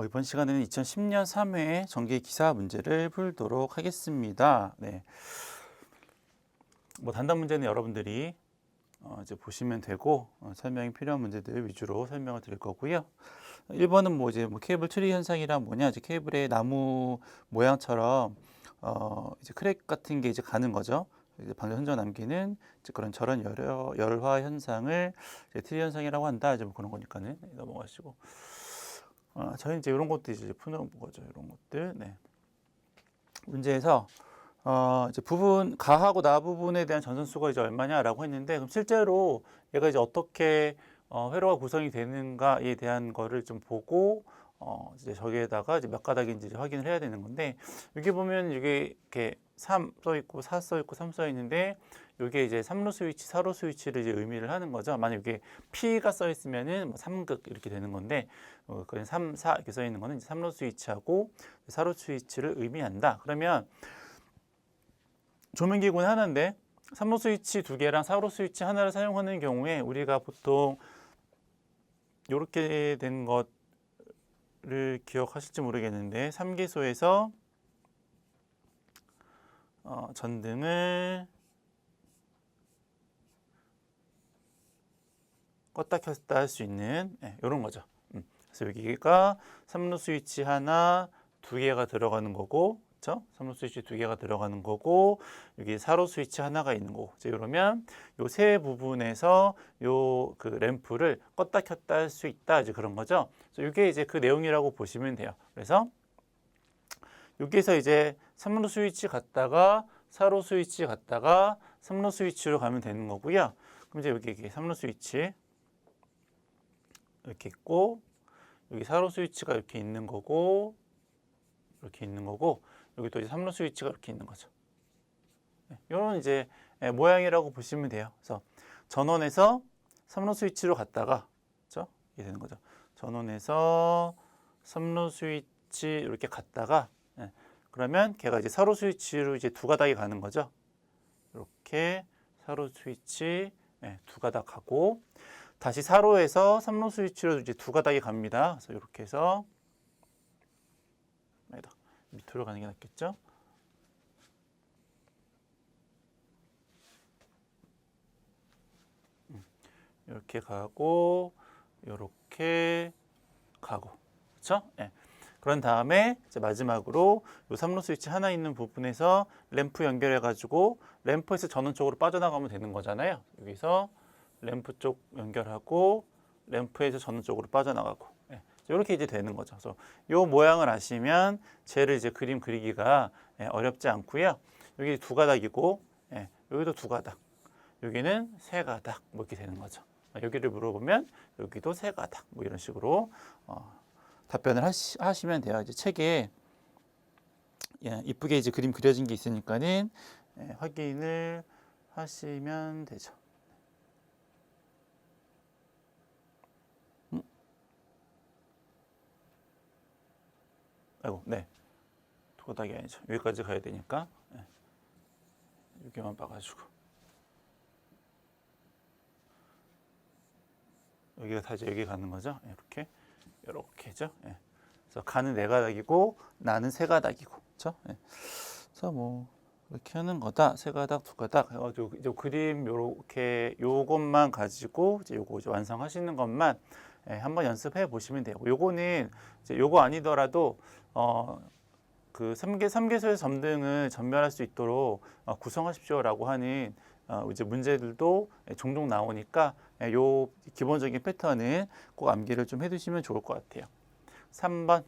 이번 시간에는 2010년 3회 전기 기사 문제를 풀도록 하겠습니다. 네. 단답 문제는 여러분들이 이제 보시면 되고 설명이 필요한 문제들 위주로 설명을 드릴 거고요. 1번은 이제 케이블 트리 현상이란 뭐냐? 이제 케이블의 나무 모양처럼 이제 크랙 같은 게 이제 가는 거죠. 이제 방전 흔적 남기는 이제 그런 저런 열화 현상을 이제 트리 현상이라고 한다. 이제 그런 거니까는 넘어가시고. 저희는 이제 이런 것도 이제 푸는 거죠. 이런 것들. 네. 문제에서 이제 가하고 나 부분에 대한 전선수가 이제 얼마냐라고 했는데, 그럼 실제로 얘가 이제 어떻게 회로가 구성이 되는가에 대한 거를 좀 보고 이제 저기에다가 이제 몇 가닥인지 이제 확인을 해야 되는 건데, 여기 보면 이게 이렇게 3 써 있고 4 써 있고 3 써 있는데, 이게 이제 3로 스위치, 4로 스위치를 이제 의미를 하는 거죠. 만약 이게 P가 써 있으면은 3극 이렇게 되는 건데, 그냥 3, 4 이렇게 써 있는 거는 이제 3로 스위치하고 4로 스위치를 의미한다. 그러면 조명기구는 하나인데 3로 스위치 2개랑 4로 스위치 하나를 사용하는 경우에 우리가 보통 이렇게 된 것을 기억하실지 모르겠는데, 3계소에서 전등을 껐다 켰다 할 수 있는 이런 거죠. 그래서 여기가 3로 스위치 하나, 2개가 들어가는 거고, 그렇죠? 3로 스위치 2개가 들어가는 거고, 여기 4로 스위치 하나가 있는 거고. 이러면 요 세 부분에서 요 그 램프를 껐다 켰다 할 수 있다, 이제 그런 거죠. 그래서 이게 이제 그 내용이라고 보시면 돼요. 그래서 여기서 이제 3로 스위치 갔다가 4로 스위치 갔다가 3로 스위치로 가면 되는 거고요. 그럼 이제 여기 3로 스위치 이렇게 있고, 여기 4로 스위치가 이렇게 있는 거고, 이렇게 있는 거고, 여기 또 이제 3로 스위치가 이렇게 있는 거죠. 이런 이제 모양이라고 보시면 돼요. 그래서 전원에서 3로 스위치로 갔다가, 그렇죠? 이게 되는 거죠. 전원에서 3로 스위치 이렇게 갔다가, 그러면 걔가 이제 4로 스위치로 이제 2가닥이 가는 거죠. 이렇게 4로 스위치 2가닥 가고, 다시 4로에서 3로 스위치로 이제 2가닥이 갑니다. 그래서 이렇게 해서 밑으로 가는 게 낫겠죠? 이렇게 가고, 이렇게 가고, 그렇죠? 그런 다음에 이제 마지막으로 요 3로 스위치 하나 있는 부분에서 램프 연결해가지고 램프에서 전원 쪽으로 빠져나가면 되는 거잖아요. 여기서 램프 쪽 연결하고 램프에서 전원 쪽으로 빠져나가고, 이렇게 이제 되는 거죠. 그래서 요 모양을 아시면 쟤를 이제 그림 그리기가 어렵지 않고요. 여기 2가닥이고, 여기도 2가닥, 여기는 3가닥, 이렇게 되는 거죠. 여기를 물어보면 여기도 3가닥, 이런 식으로 답변을 하시면 돼요. 이제 책에 이쁘게 이제 그림 그려진 게 있으니까는 확인을 하시면 되죠. 아이고, 네. 2가닥이 아니죠. 여기까지 가야 되니까 여기만 봐가지고 여기가 다 이제 여기 가는 거죠. 이렇게죠. 그래서 가는 4가닥이고 나는 3가닥이고, 그렇죠? 그래서 이렇게 하는 거다. 3가닥, 2가닥 해가지고 이제 그림 요렇게 요것만 가지고 이제 요거 이제 완성하시는 것만 한번 연습해 보시면 돼요. 요거는 이제 요거 아니더라도 그 3계소의 점등을 전멸할 수 있도록 구성하십시오라고 하는 이제 문제들도 종종 나오니까 요 기본적인 패턴은 꼭 암기를 좀 해두시면 좋을 것 같아요. 3번.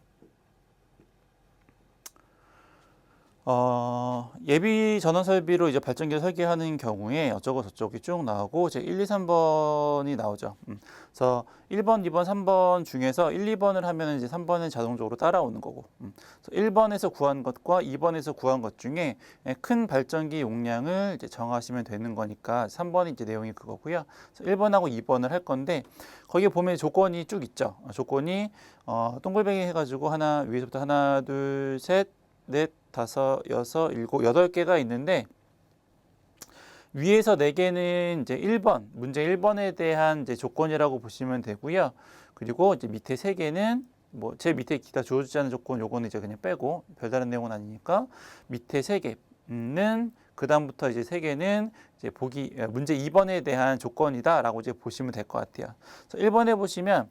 예비 전원 설비로 이제 발전기를 설계하는 경우에 어쩌고 저쩌고 쭉 나오고 이제 1, 2, 3번이 나오죠. 그래서 1번, 2번, 3번 중에서 1, 2번을 하면 이제 3번은 자동적으로 따라오는 거고, 1번에서 구한 것과 2번에서 구한 것 중에 큰 발전기 용량을 이제 정하시면 되는 거니까 3번이 이제 내용이 그거고요. 1번하고 2번을 할 건데, 거기에 보면 조건이 쭉 있죠. 조건이 동글뱅이 해가지고 위에서부터 하나, 둘, 셋, 넷, 5, 6, 7, 8개가 있는데, 위에서 4개는 이제 1번, 문제 1번에 대한 이제 조건이라고 보시면 되고요. 그리고 이제 밑에 3개는 뭐 제 밑에 기타 주어지지 않은 조건 요거는 이제 그냥 빼고 별다른 내용은 아니니까 밑에 3개는 그 다음부터 이제 3개는 이제 문제 2번에 대한 조건이다라고 이제 보시면 될 것 같아요. 그래서 1번에 보시면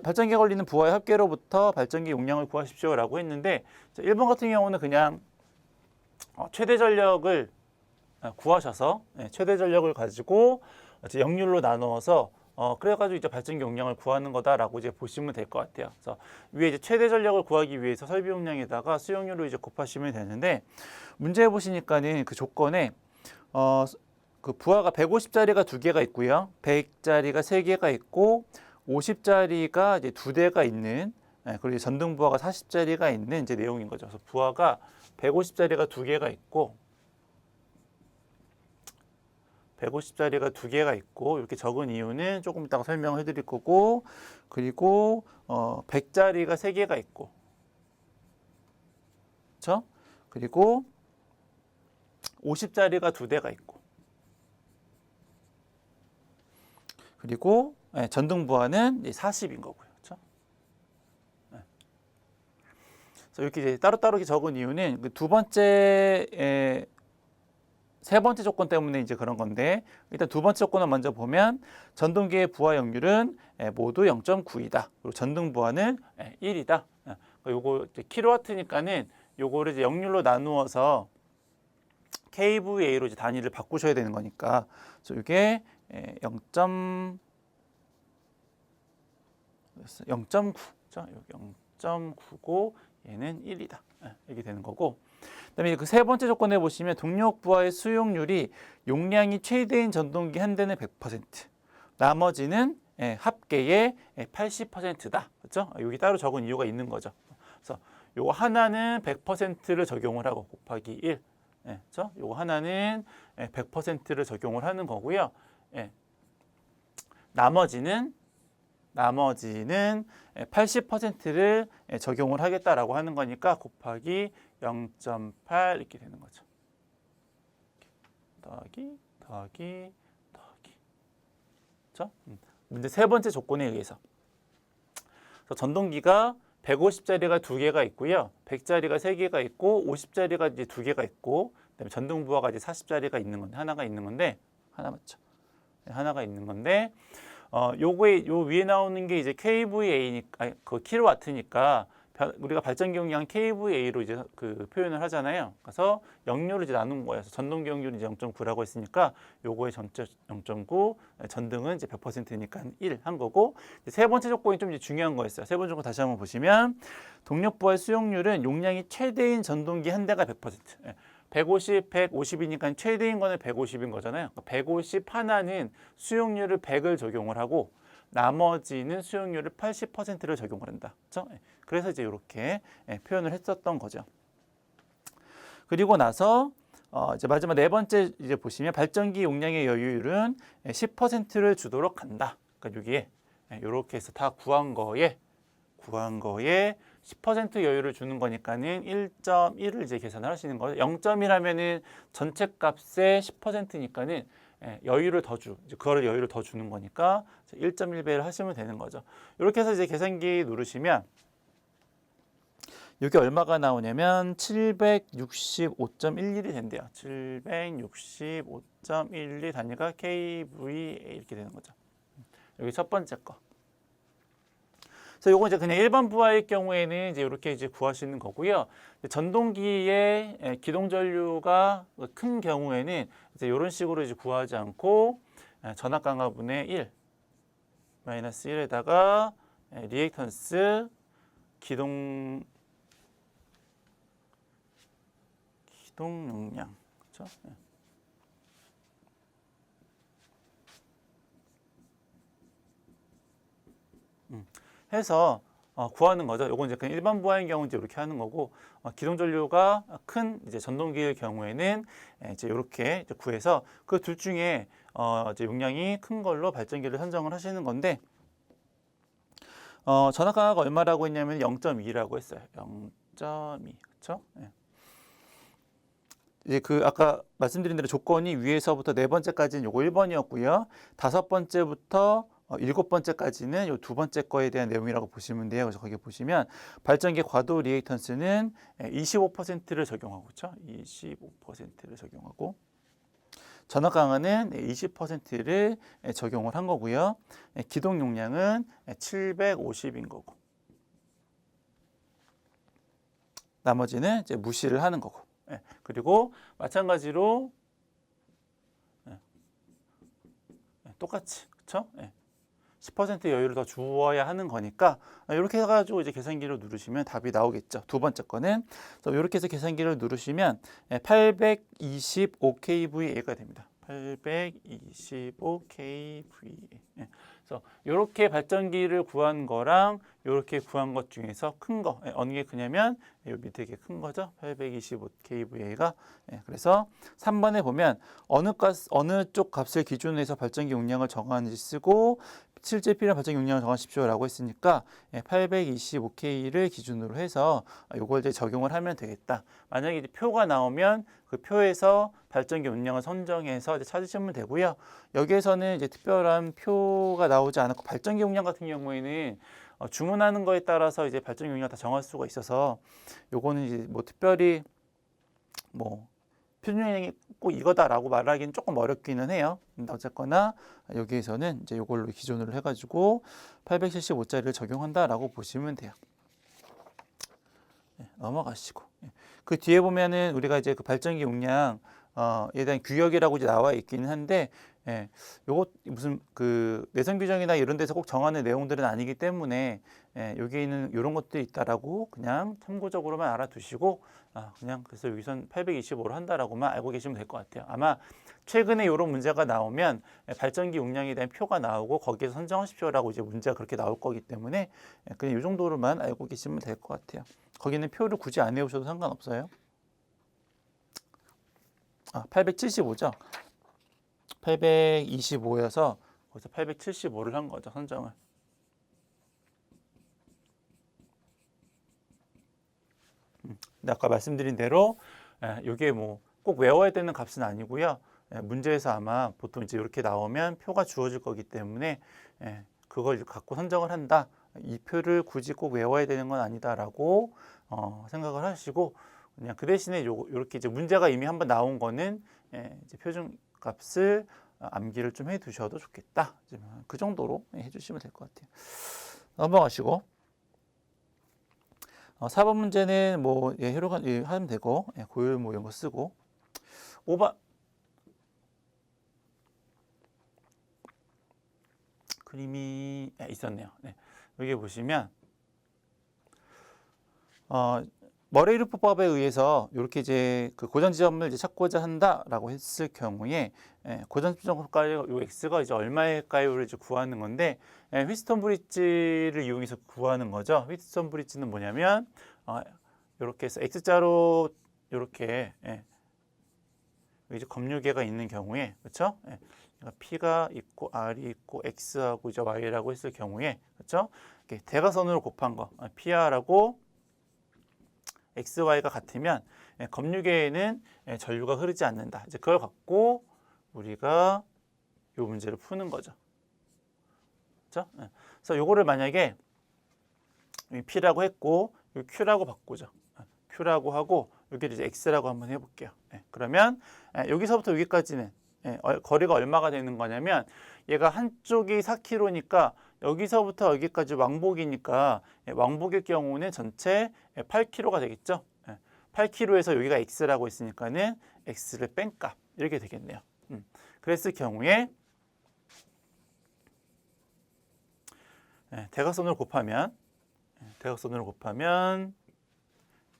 발전기에 걸리는 부하의 합계로부터 발전기 용량을 구하십시오라고 했는데 1번 같은 경우는 그냥 최대 전력을 구하셔서 최대 전력을 가지고 이제 역률로 나누어서 그래가지고 이제 발전기 용량을 구하는 거다라고 이제 보시면 될 것 같아요. 그래서 위에 이제 최대 전력을 구하기 위해서 설비 용량에다가 수용률로 이제 곱하시면 되는데 문제에 보시니까는 그 조건에 그 부하가 150짜리가 2개가 있고요, 100짜리가 3개가 있고 50짜리가 이제 2대가 있는 그리고 전등 부하가 40짜리가 있는 이제 내용인 거죠. 그래서 부하가 150짜리가 2개가 있고 150짜리가 2개가 있고 이렇게 적은 이유는 조금 이따가 설명을 해드릴 거고, 그리고 100짜리가 3개가 있고, 그렇죠? 그리고 50짜리가 2대가 있고, 그리고 전등 부하는 40인 거고요, 그렇죠? 그래서 이렇게 이제 따로따로 적은 이유는 그 세 번째 조건 때문에 이제 그런 건데, 일단 두 번째 조건을 먼저 보면 전등기의 부하 역률은 모두 0.9이다. 그리고 전등 부하는 1이다. 요거 이제 킬로와트니까는 요거를 이제 역률로 나누어서 kVA로 이제 단위를 바꾸셔야 되는 거니까, 그래서 이게 0.9죠. 여기 0.9고 얘는 1이다. 이렇게 되는 거고. 그다음에 그 세 번째 조건에 보시면 동력 부하의 수용률이 용량이 최대인 전동기 한 대는 100%, 나머지는 합계의 80%다. 그렇죠? 여기 따로 적은 이유가 있는 거죠. 그래서 요거 하나는 100%를 적용을 하고 곱하기 1. 그렇죠? 요거 하나는 100%를 적용을 하는 거고요. 나머지는 80%를 적용을 하겠다라고 하는 거니까 곱하기 0.8 이렇게 되는 거죠. 더하기. 그렇죠? 문제 세 번째 조건에 의해서. 그래서 전동기가 150짜리가 2개가 있고요, 100짜리가 3개가 있고, 50짜리가 이제 2개가 있고, 그다음에 전등 부하가 이제 40짜리가 있는 건데, 하나가 있는 건데, 하나 맞죠? 하나가 있는 건데, 요거에 요 위에 나오는 게 이제 kVA니까, 그 킬로와트니까 우리가 발전기 용량 kVA로 이제 그 표현을 하잖아요. 그래서 역률을 이제 나눈 거예요. 그래서 전동기 역률이 이제 0.9라고 했으니까 요거의 전체 0.9, 전등은 이제 100%니까 1 한 거고, 세 번째 조건이 좀 이제 중요한 거였어요. 세 번째 조건 다시 한번 보시면 동력 부하의 수용률은 용량이 최대인 전동기 한 대가 100%. 150, 150이니까 최대인 거는 150인 거잖아요. 150 하나는 수용률을 100을 적용을 하고 나머지는 수용률을 80%를 적용을 한다. 그렇죠? 그래서 이제 이렇게 표현을 했었던 거죠. 그리고 나서 이제 마지막 네 번째 이제 보시면 발전기 용량의 여유율은 10%를 주도록 한다. 그러니까 여기에 이렇게 해서 다 구한 거에 10% 여유를 주는 거니까는 1.1을 이제 계산을 하시는 거예요. 0.1하면은 전체 값의 10%니까는 여유를 그거를 여유를 더 주는 거니까 1.1배를 하시면 되는 거죠. 이렇게 해서 이제 계산기 누르시면 이게 얼마가 나오냐면 765.11이 된대요. 765.12 단위가 kVA 이렇게 되는 거죠. 여기 첫 번째 거. 그래서 요거 이제 그냥 일반 부하의 경우에는 이제 이렇게 이제 구하시는 거고요. 전동기의 기동 전류가 큰 경우에는 이제 이런 식으로 이제 구하지 않고 전압 강화분의 1 마이너스 1에다가 리액턴스 기동 용량, 그렇죠? 해서 구하는 거죠. 요건 이제 그냥 일반 부하인 경우 이제 이렇게 하는 거고, 기동 전류가 큰 이제 전동기의 경우에는 이제 이렇게 이제 구해서 그 둘 중에 이제 용량이 큰 걸로 발전기를 선정을 하시는 건데, 전압 강화가 얼마라고 했냐면 0.2라고 했어요. 0.2, 그렇죠? 이제 그 아까 말씀드린 대로 조건이 위에서부터 네 번째까지는 요거 1번이었고요. 다섯 번째부터 일곱 번째까지는 요 두 번째 거에 대한 내용이라고 보시면 돼요. 그래서 거기 보시면 발전기 과도 리액턴스는 25%를 적용하고 있죠. 25%를 적용하고 전압 강화는 20%를 적용을 한 거고요. 기동 용량은 750인 거고. 나머지는 이제 무시를 하는 거고. 그리고 마찬가지로 똑같이, 그렇죠? 10% 여유를 더 주어야 하는 거니까 이렇게 해가지고 이제 계산기를 누르시면 답이 나오겠죠. 두 번째 거는 이렇게 해서 계산기를 누르시면 825kVA가 됩니다. 825kVA. 그래서 이렇게 발전기를 구한 거랑 이렇게 구한 것 중에서 큰 거 어느 게 크냐면 이 밑에 게 큰 거죠. 825kVA가. 그래서 3번에 보면 어느 쪽 값을 기준으로 해서 발전기 용량을 정하는지 쓰고 실제 필요한 발전기 용량을 정하십시오라고 했으니까 825K를 기준으로 해서 이걸 이제 적용을 하면 되겠다. 만약에 이제 표가 나오면 그 표에서 발전기 용량을 선정해서 이제 찾으시면 되고요. 여기에서는 이제 특별한 표가 나오지 않았고 발전기 용량 같은 경우에는 주문하는 거에 따라서 이제 발전기 용량 다 정할 수가 있어서 요거는 이제 뭐 특별히 뭐 표준용량이 꼭 이거다라고 말하기는 조금 어렵기는 해요. 근데 어쨌거나 여기에서는 이제 이걸로 기준으로 해가지고 875짜리를 적용한다라고 보시면 돼요. 넘어가시고 그 뒤에 보면은 우리가 이제 그 발전기 용량에 대한 규격이라고 이제 나와 있기는 한데 요거 무슨 그 내선 규정이나 이런 데서 꼭 정하는 내용들은 아니기 때문에 여기에 있는 이런 것들이 있다라고 그냥 참고적으로만 알아두시고 그냥 그래서 여기선 825로 한다라고만 알고 계시면 될 것 같아요. 아마 최근에 이런 문제가 나오면 발전기 용량에 대한 표가 나오고 거기에서 선정하십시오라고 이제 문제가 그렇게 나올 거기 때문에 그냥 이 정도로만 알고 계시면 될 것 같아요. 거기는 표를 굳이 안 외우셔도 상관없어요. 875죠. 825여서 거기서 875를 한 거죠, 선정을. 근데 아까 말씀드린 대로 이게 뭐 꼭 외워야 되는 값은 아니고요. 문제에서 아마 보통 이제 이렇게 나오면 표가 주어질 거기 때문에 그걸 갖고 선정을 한다. 이 표를 굳이 꼭 외워야 되는 건 아니다라고 생각을 하시고 그냥 그 대신에 이렇게 이제 문제가 이미 한번 나온 거는 이제 표준 값을 암기를 좀 해두셔도 좋겠다. 그 정도로 해주시면 될 것 같아요. 넘어가시고 4번 문제는 뭐 회로간 하면 되고 고열 뭐 이런 거 쓰고 5번 그림이 있었네요. 여기 보시면 머레이루프법에 의해서 이렇게 이제 그 고전 지점을 이제 찾고자 한다라고 했을 경우에 고전 지점가요 요 x가 이제 얼마일까요를 이제 구하는 건데 휘스턴 브릿지를 이용해서 구하는 거죠. 휘스턴 브릿지는 뭐냐면 이렇게 해서 x자로 이렇게 이제 검유계가 있는 경우에 그렇죠? P가 있고 R이 있고 X하고 이제 Y라고 했을 경우에 그렇죠? 대각선으로 곱한 거 PR하고 XY가 같으면 검유계에는 전류가 흐르지 않는다. 이제 그걸 갖고 우리가 이 문제를 푸는 거죠. 그렇죠? 그래서 요거를 만약에 P라고 했고 Q라고 바꾸죠. Q라고 하고 여기를 이제 X라고 한번 해볼게요. 그러면 여기서부터 여기까지는 거리가 얼마가 되는 거냐면 얘가 한쪽이 4km니까 여기서부터 여기까지 왕복이니까 왕복의 경우는 전체 8km가 되겠죠. 8km에서 여기가 x라고 있으니까는 x를 뺀 값 이렇게 되겠네요. 그랬을 경우에 대각선으로 곱하면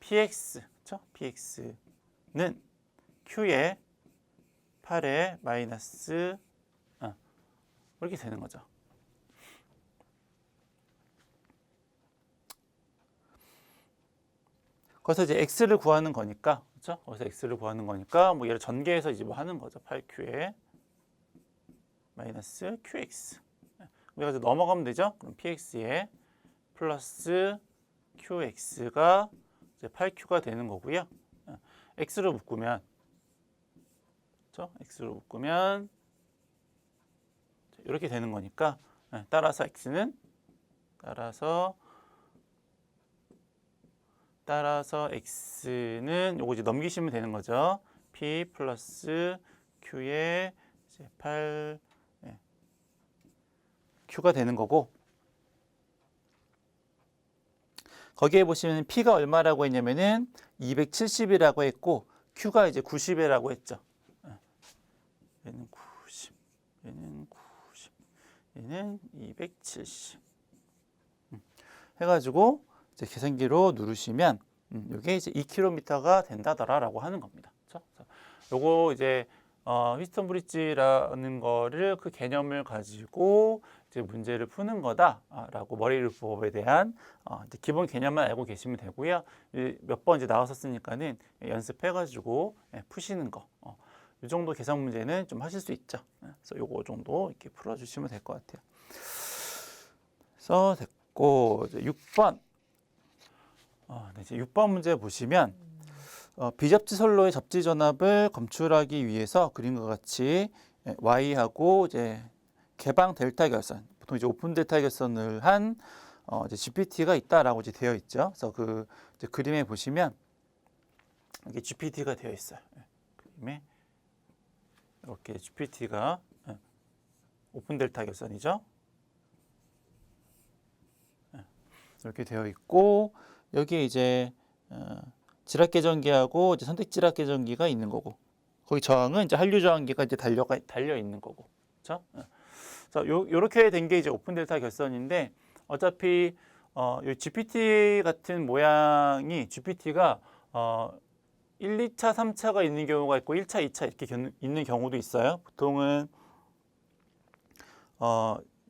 px, 그렇죠? px는 q의 8의 마이너스 이렇게 되는 거죠. 거기서 이제 x를 구하는 거니까, 그렇죠? 거기서 x를 구하는 거니까 뭐 얘를 전개해서 이제 뭐 하는 거죠. 8q에 마이너스 qx. 우리가 이제 넘어가면 되죠. 그럼 px에 플러스 qx가 이제 8q가 되는 거고요. x를 묶으면, 그렇죠? x를 묶으면 이렇게 되는 거니까 따라서 x는 x는 요거 이제 넘기시면 되는 거죠. p 플러스 q의 이제 8 q가 되는 거고, 거기에 보시면 p가 얼마라고 했냐면은 270이라고 했고 q가 이제 90이라고 했죠. 얘는 90, 얘는 90, 얘는 270. 해가지고 이제 계산기로 누르시면 이게 이제 2km가 된다더라라고 하는 겁니다. 그렇죠? 요거 이제 휘스턴 브릿지라는 거를 그 개념을 가지고 이제 문제를 푸는 거다라고 머리를 부업에 대한 이제 기본 개념만 알고 계시면 되고요. 몇 번 이제 나왔었으니까는 연습해가지고 푸시는 거. 이 정도 계산 문제는 좀 하실 수 있죠. 그래서 요거 정도 이렇게 풀어주시면 될 것 같아요. 그래서 됐고 이제 6번. 네, 이제 6번 문제 보시면 비접지 선로의 접지 전압을 검출하기 위해서 그림과 같이 Y하고 이제 개방 델타 결선, 보통 이제 오픈 델타 결선을 한 이제 GPT가 있다라고 이제 되어 있죠. 그래서 그 이제 그림에 보시면 이게 GPT가 되어 있어요. 그림에 이렇게 GPT가 오픈 델타 결선이죠. 이렇게 되어 있고 여기에 이제 지락 계전기하고 이제 선택 지락 계전기가 있는 거고, 거기 저항은 이제 한류 저항기가 이제 달려 있는 거고, 그렇죠? 그래서 요렇게 된 게 이제 오픈 델타 결선인데, 어차피 요 GPT 같은 모양이 GPT가 1, 2차, 3차가 있는 경우가 있고 1차, 2차 이렇게 있는 경우도 있어요. 보통은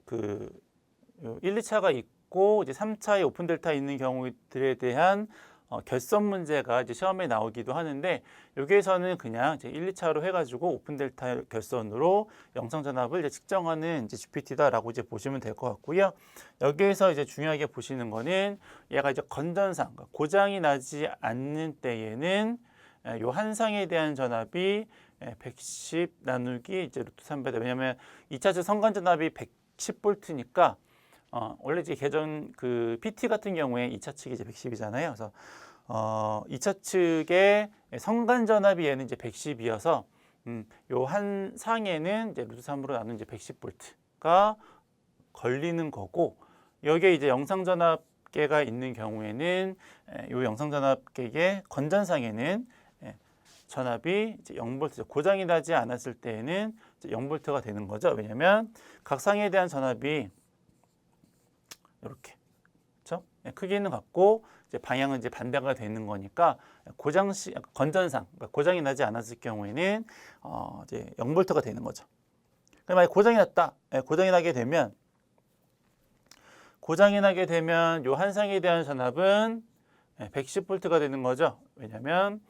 그 1, 2차가 있고 이제 3차에 오픈 델타 있는 경우들에 대한 결선 문제가 이제 시험에 나오기도 하는데, 여기에서는 그냥 이제 1, 2차로 해가지고 오픈 델타 결선으로 영상 전압을 이제 측정하는 이제 GPT다라고 이제 보시면 될 것 같고요. 여기에서 이제 중요하게 보시는 거는 얘가 이제 건전상, 그러니까 고장이 나지 않는 때에는 요 한 상에 대한 전압이 110 나누기 이제 루트 3배다. 왜냐하면 2차측 선간 전압이 110V니까 원래 이제 그 PT 같은 경우에 2차 측이 이제 110이잖아요. 그래서 2차 측의 선간 전압이 얘는 이제 110이어서 요 한 상에는 이제 루트 3으로 나눈 이제 110V가 걸리는 거고, 여기에 이제 영상 전압계가 있는 경우에는 요 영상 전압계의 건전상에는 전압이 이제 0V, 고장이 나지 않았을 때에는 이제 0V가 되는 거죠. 왜냐하면 각 상에 대한 전압이 이렇게, 그렇죠? 크기는 같고 이제 방향은 이제 반대가 되는 거니까 건전상, 그러니까 고장이 나지 않았을 경우에는 이제 0V가 되는 거죠. 그럼 만약 고장이 났다, 고장이 나게 되면 요 한 상에 대한 전압은 110V가 되는 거죠. 왜냐하면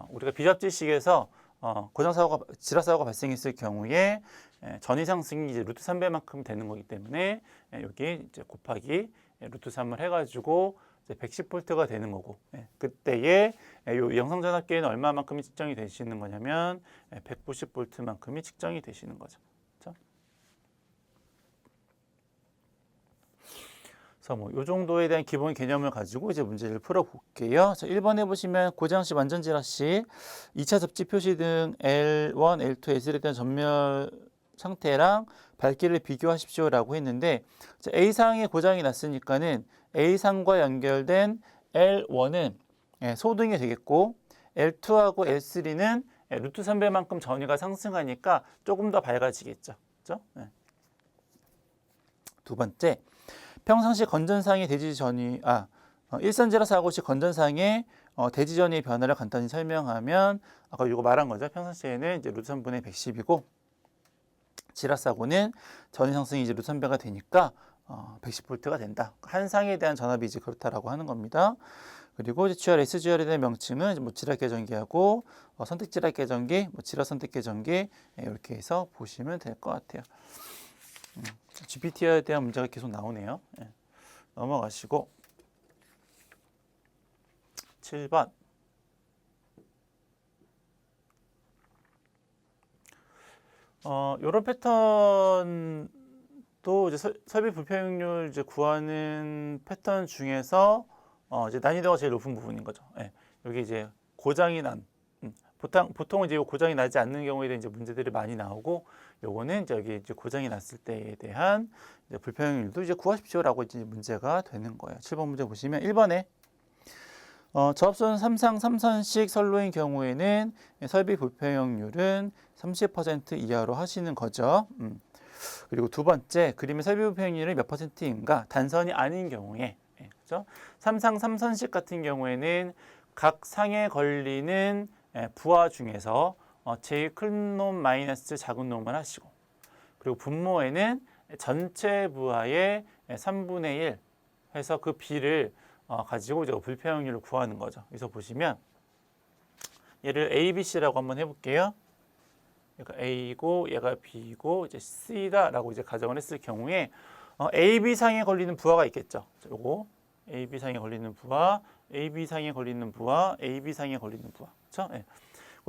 우리가 비접지식에서 지락 사고가 발생했을 경우에 전위 상승이 이제 루트 3배만큼 되는 거기 때문에 여기 이제 곱하기 루트 3을 해가지고 이제 110V가 되는 거고, 그때에 요 영상 전압계는 얼마만큼이 측정이 되시는 거냐면 190V만큼이 측정이 되시는 거죠. 그렇죠? 그래서 뭐 요 정도에 대한 기본 개념을 가지고 이제 문제를 풀어볼게요. 자, 1번에 보시면 고장 시 완전 지락 시 2차 접지 표시 등 L1, L2, S에 대한 전멸 상태랑 밝기를 비교하십시오라고 했는데, A상에 고장이 났으니까는 A상과 연결된 L1은 소등이 되겠고, L2하고 L3는 루트 3배만큼 전위가 상승하니까 조금 더 밝아지겠죠. 그렇죠? 두 번째, 평상시 건전상의 대지 전위, 일선지락 사고 시 건전상의 대지 전위의 변화를 간단히 설명하면, 아까 이거 말한 거죠. 평상시에는 이제 루트 3분의 110이고, 지락 사고는 전위 상승이 이제 루트 3배가 되니까 110V가 된다. 한 상에 대한 전압이 이제 그렇다라고 하는 겁니다. 그리고 이제 GR, SGR에 대한 명칭은 뭐 지락 계전기하고 선택 지락 계전기, 뭐 지락 선택 계전기 이렇게 해서 보시면 될 것 같아요. GPT에 대한 문제가 계속 나오네요. 넘어가시고 7번. 요런 패턴 또 이제 설비 불평률 이제 구하는 패턴 중에서 이제 난이도가 제일 높은 부분인 거죠. 예. 여기 이제 고장이 난 보통은 이제 고장이 나지 않는 경우에 대한 이제 문제들이 많이 나오고, 요거는 이제 여기 이제 고장이 났을 때에 대한 이제 불평률도 이제 구하십시오라고 이제 문제가 되는 거예요. 7번 문제 보시면 1번에 저압선 3상 3선식 선로인 경우에는 설비 불평률은 30% 이하로 하시는 거죠. 그리고 두 번째, 그림의 설비 불평률이 몇 %인가? 단선이 아닌 경우에, 그렇죠? 3상 3선식 같은 경우에는 각 상에 걸리는 부하 중에서 제일 큰 놈 마이너스 작은 놈을 하시고, 그리고 분모에는 전체 부하의 3분의 1 해서 그 비를 가지고 이제 불평률을 구하는 거죠. 그래서 보시면 얘를 A, B, C라고 한번 해볼게요. 얘가 A고 얘가 B고 이제 C다라고 이제 가정을 했을 경우에 A, B 상에 걸리는 부하가 있겠죠. 요거 A, B 상에 걸리는 부하, A, B 상에 걸리는 부하, A, B 상에 걸리는 부하, 그렇죠? 예.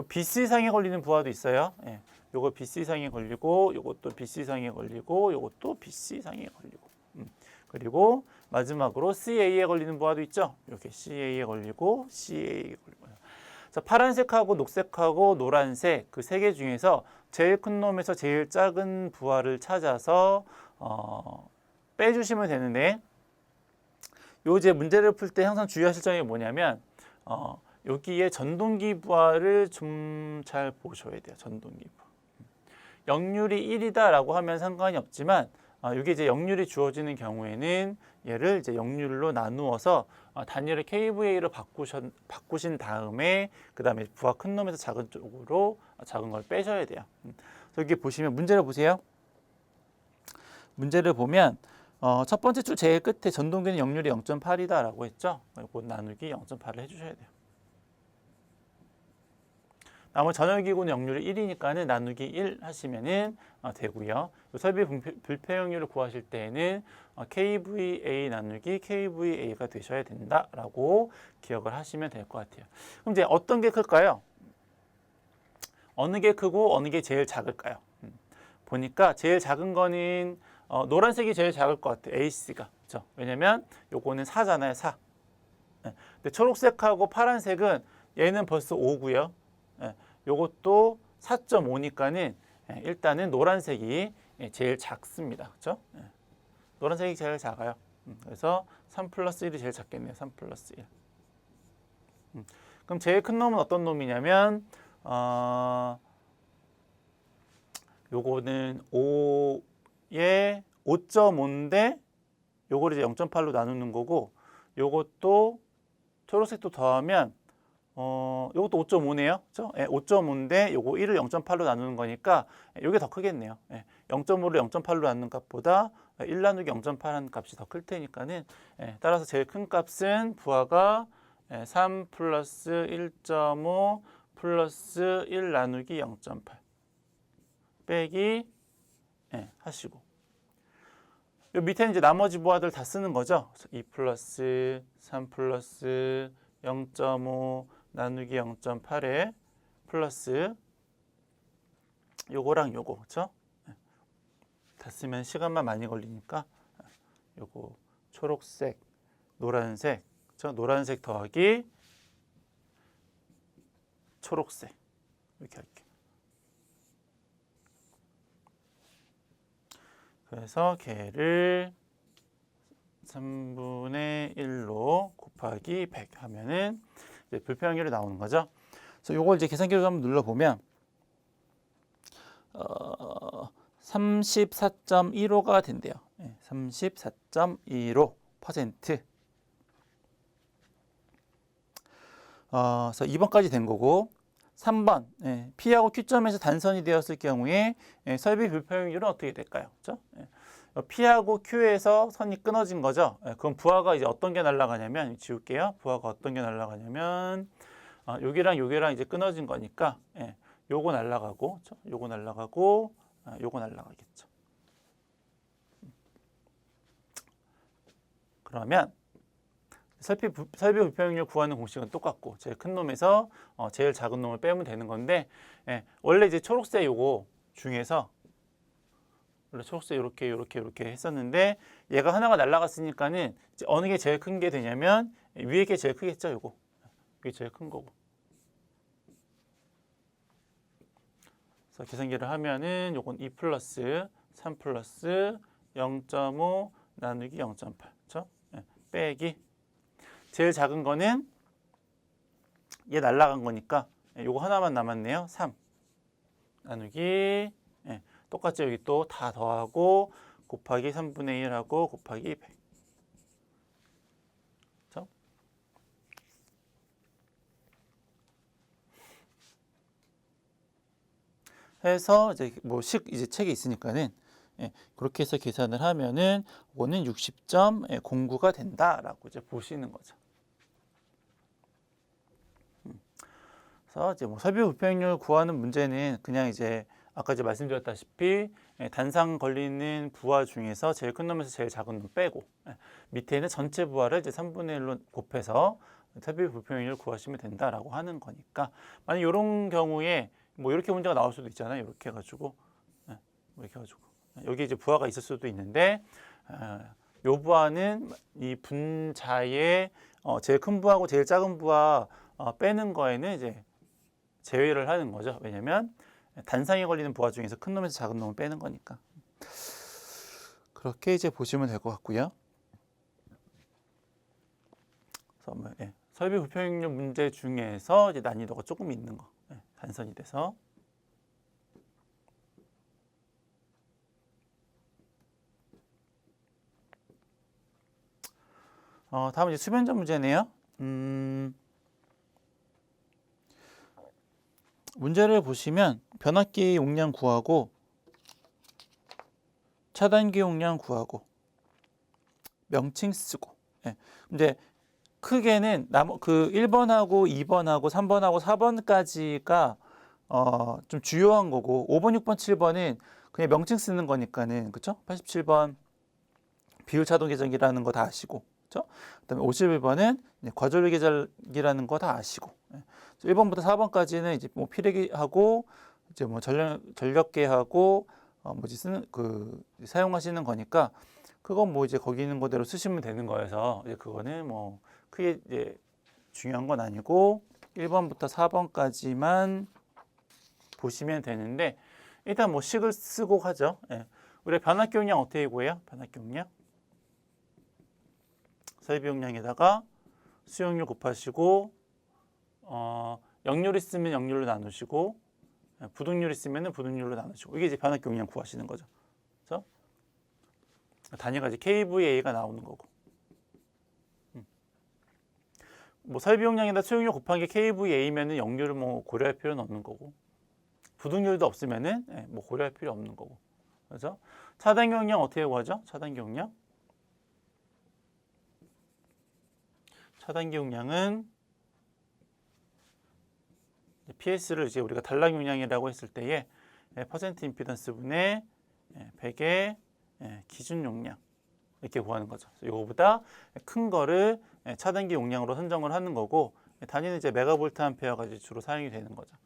B, C 상에 걸리는 부하도 있어요. 예. 요거 B, C 상에 걸리고, 요것도 B, C 상에 걸리고, 요것도 B, C 상에 걸리고. 그리고 마지막으로 CA에 걸리는 부하도 있죠. 이렇게 CA에 걸리고, CA에 걸리고. 자, 파란색하고 녹색하고 노란색 그 세 개 중에서 제일 큰 놈에서 제일 작은 부하를 찾아서 빼주시면 되는데, 요 이제 문제를 풀 때 항상 주의하실 점이 뭐냐면 여기에 전동기 부하를 좀 잘 보셔야 돼요. 전동기 부하. 역률이 1이다라고 하면 상관이 없지만 이게 이제 역률이 주어지는 경우에는 얘를 이제 역률로 나누어서 단위를 KVA로 바꾸신 다음에 그 다음에 부하 큰 놈에서 작은 쪽으로 작은 걸 빼셔야 돼요. 여기 보시면 문제를 보세요. 문제를 보면 첫 번째 줄 제일 끝에 전동기는 역률이 0.8이다라고 했죠. 이거 나누기 0.8을 해주셔야 돼요. 나머지 전열기구는 역률이 1이니까는 나누기 1 하시면은 되고요. 설비 불폐역률을 구하실 때에는 KVA 나누기 KVA가 되셔야 된다라고 기억을 하시면 될 것 같아요. 그럼 이제 어떤 게 클까요? 어느 게 크고 어느 게 제일 작을까요? 보니까 제일 작은 거는 노란색이 제일 작을 것 같아요. AC가. 그렇죠? 왜냐면 요거는 4잖아요. 4. 근데 초록색하고 파란색은 얘는 벌써 5고요. 요것도 4.5니까는 일단은 노란색이 제일 작습니다. 그렇죠? 노란색이 제일 작아요. 그래서 3 플러스 1이 제일 작겠네요. 3 플러스 1. 그럼 제일 큰 놈은 어떤 놈이냐면 요거는 5에 5.5인데 요거를 이제 0.8로 나누는 거고, 요것도 초록색도 더하면 요것도 5.5네요. 그렇죠? 5.5인데 요거 1을 0.8로 나누는 거니까 요게 더 크겠네요. 0.5를 0.8로 나누는 값보다 1 나누기 0.8 한 값이 더 클 테니까는 따라서 제일 큰 값은 부하가 3 플러스 1.5 플러스 1 나누기 0.8 빼기 하시고, 요 밑에는 이제 나머지 부하들 다 쓰는 거죠. 2 플러스 3 플러스 0.5 나누기 0.8에 플러스 요거랑 요거, 그렇죠? 다 쓰면 시간만 많이 걸리니까 요거 초록색, 노란색, 그렇죠? 노란색 더하기 초록색 이렇게 할게요. 그래서 걔를 3분의 1로 곱하기 100 하면은 이제 불폐역률이 나오는 거죠. 그래서 요걸 이제 계산기로 한번 눌러보면 34.15가 된대요. 34.15%. 그래서 2번까지 된 거고, 3번 P하고 Q점에서 단선이 되었을 경우에 설비 불폐역률은 어떻게 될까요? 그렇죠? P하고 Q에서 선이 끊어진 거죠. 그럼 부하가 이제 어떤 게 날아가냐면, 지울게요. 부하가 어떤 게 날아가냐면 여기랑 이제 끊어진 거니까 요거 날아가고, 그렇죠? 요거 날아가고, 요거 날아가겠죠. 그러면 설비 불폐역률 구하는 공식은 똑같고, 제일 큰 놈에서 제일 작은 놈을 빼면 되는 건데, 원래 이제 초록색 요거 중에서 원래 초록색 이렇게 했었는데 얘가 하나가 날아갔으니까는 이제 어느 게 제일 큰 게 되냐면 위에 게 제일 크겠죠. 요거 이게 제일 큰 거고. 그래서 계산기를 하면은 요건 2 플러스 3 플러스 0.5 나누기 0.8 그렇죠? 빼기 제일 작은 거는 얘 날아간 거니까 요거 하나만 남았네요. 3 나누기 똑같죠. 여기 또 다 더하고 곱하기 3분의 1하고 곱하기 100 그렇죠? 해서 이제 뭐 이제 책에 있으니까는 그렇게 해서 계산을 하면은 이거는 60.09가 된다라고 이제 보시는 거죠. 그래서 이제 뭐 설비 불평률 구하는 문제는 그냥 이제 아까 이제 말씀드렸다시피 단상 걸리는 부하 중에서 제일 큰 놈에서 제일 작은 놈 빼고 밑에 있는 전체 부하를 이제 3분의 1로 곱해서 설비 불평률 구하시면 된다라고 하는 거니까 만약 이런 경우에 뭐 이렇게 문제가 나올 수도 있잖아요. 이렇게 해가지고 이렇게 해가지고 여기 이제 부하가 있을 수도 있는데 요 부하는 이 분자의 제일 큰 부하고 제일 작은 부하 빼는 거에는 이제 제외를 하는 거죠. 왜냐면 단상에 걸리는 부하 중에서 큰 놈에서 작은 놈을 빼는 거니까. 그렇게 이제 보시면 될 것 같고요. 그래서 뭐, 설비 불평률 문제 중에서 이제 난이도가 조금 있는 거. 단선이 돼서. 다음은 이제 수변전 문제네요. 문제를 보시면 변압기 용량 구하고 차단기 용량 구하고 명칭 쓰고 이제 크게는 그 1번하고 2번하고 3번하고 4번까지가 좀 주요한 거고 5번, 6번, 7번은 그냥 명칭 쓰는 거니까는 그쵸? 87번 비율 차동 계절기라는 거 다 아시고 그쵸? 그다음에 51번은 과전류 계절기라는 거 다 아시고 1번부터 4번까지는 이제 뭐 필기하고 이제 뭐 전력계하고 뭐지 쓰는 사용하시는 거니까 그건 뭐 이제 거기 있는 거대로 쓰시면 되는 거여서 이제 그거는 뭐 크게 이제 중요한 건 아니고 1번부터 4번까지만 보시면 되는데 일단 뭐 식을 쓰고 하죠. 우리 변압기 용량 어떻게 구해요? 변압기 용량 설비 용량에다가 수용률 곱하시고 역률 있으면 역률로 나누시고 부등률 있으면 부등률로 나누시고 이게 이제 변압기 용량 구하시는 거죠. 그래서 단위가 이제 kVA가 나오는 거고. 뭐 설비 용량에다 수용률 곱한 게 kVA면은 역률을 뭐 고려할 필요는 없는 거고. 부등률도 없으면은 뭐 고려할 필요 없는 거고. 그래서 차단기 용량 어떻게 구하죠? 차단기 용량. 차단기 용량은 PS를 이제 우리가 단락 용량이라고 했을 때에 퍼센트 임피던스 분의 100의 기준 용량 이렇게 구하는 거죠. 이거보다 큰 거를 차단기 용량으로 선정을 하는 거고 단위는 이제 메가볼트 암페어가 이제 주로 사용이 되는 거죠.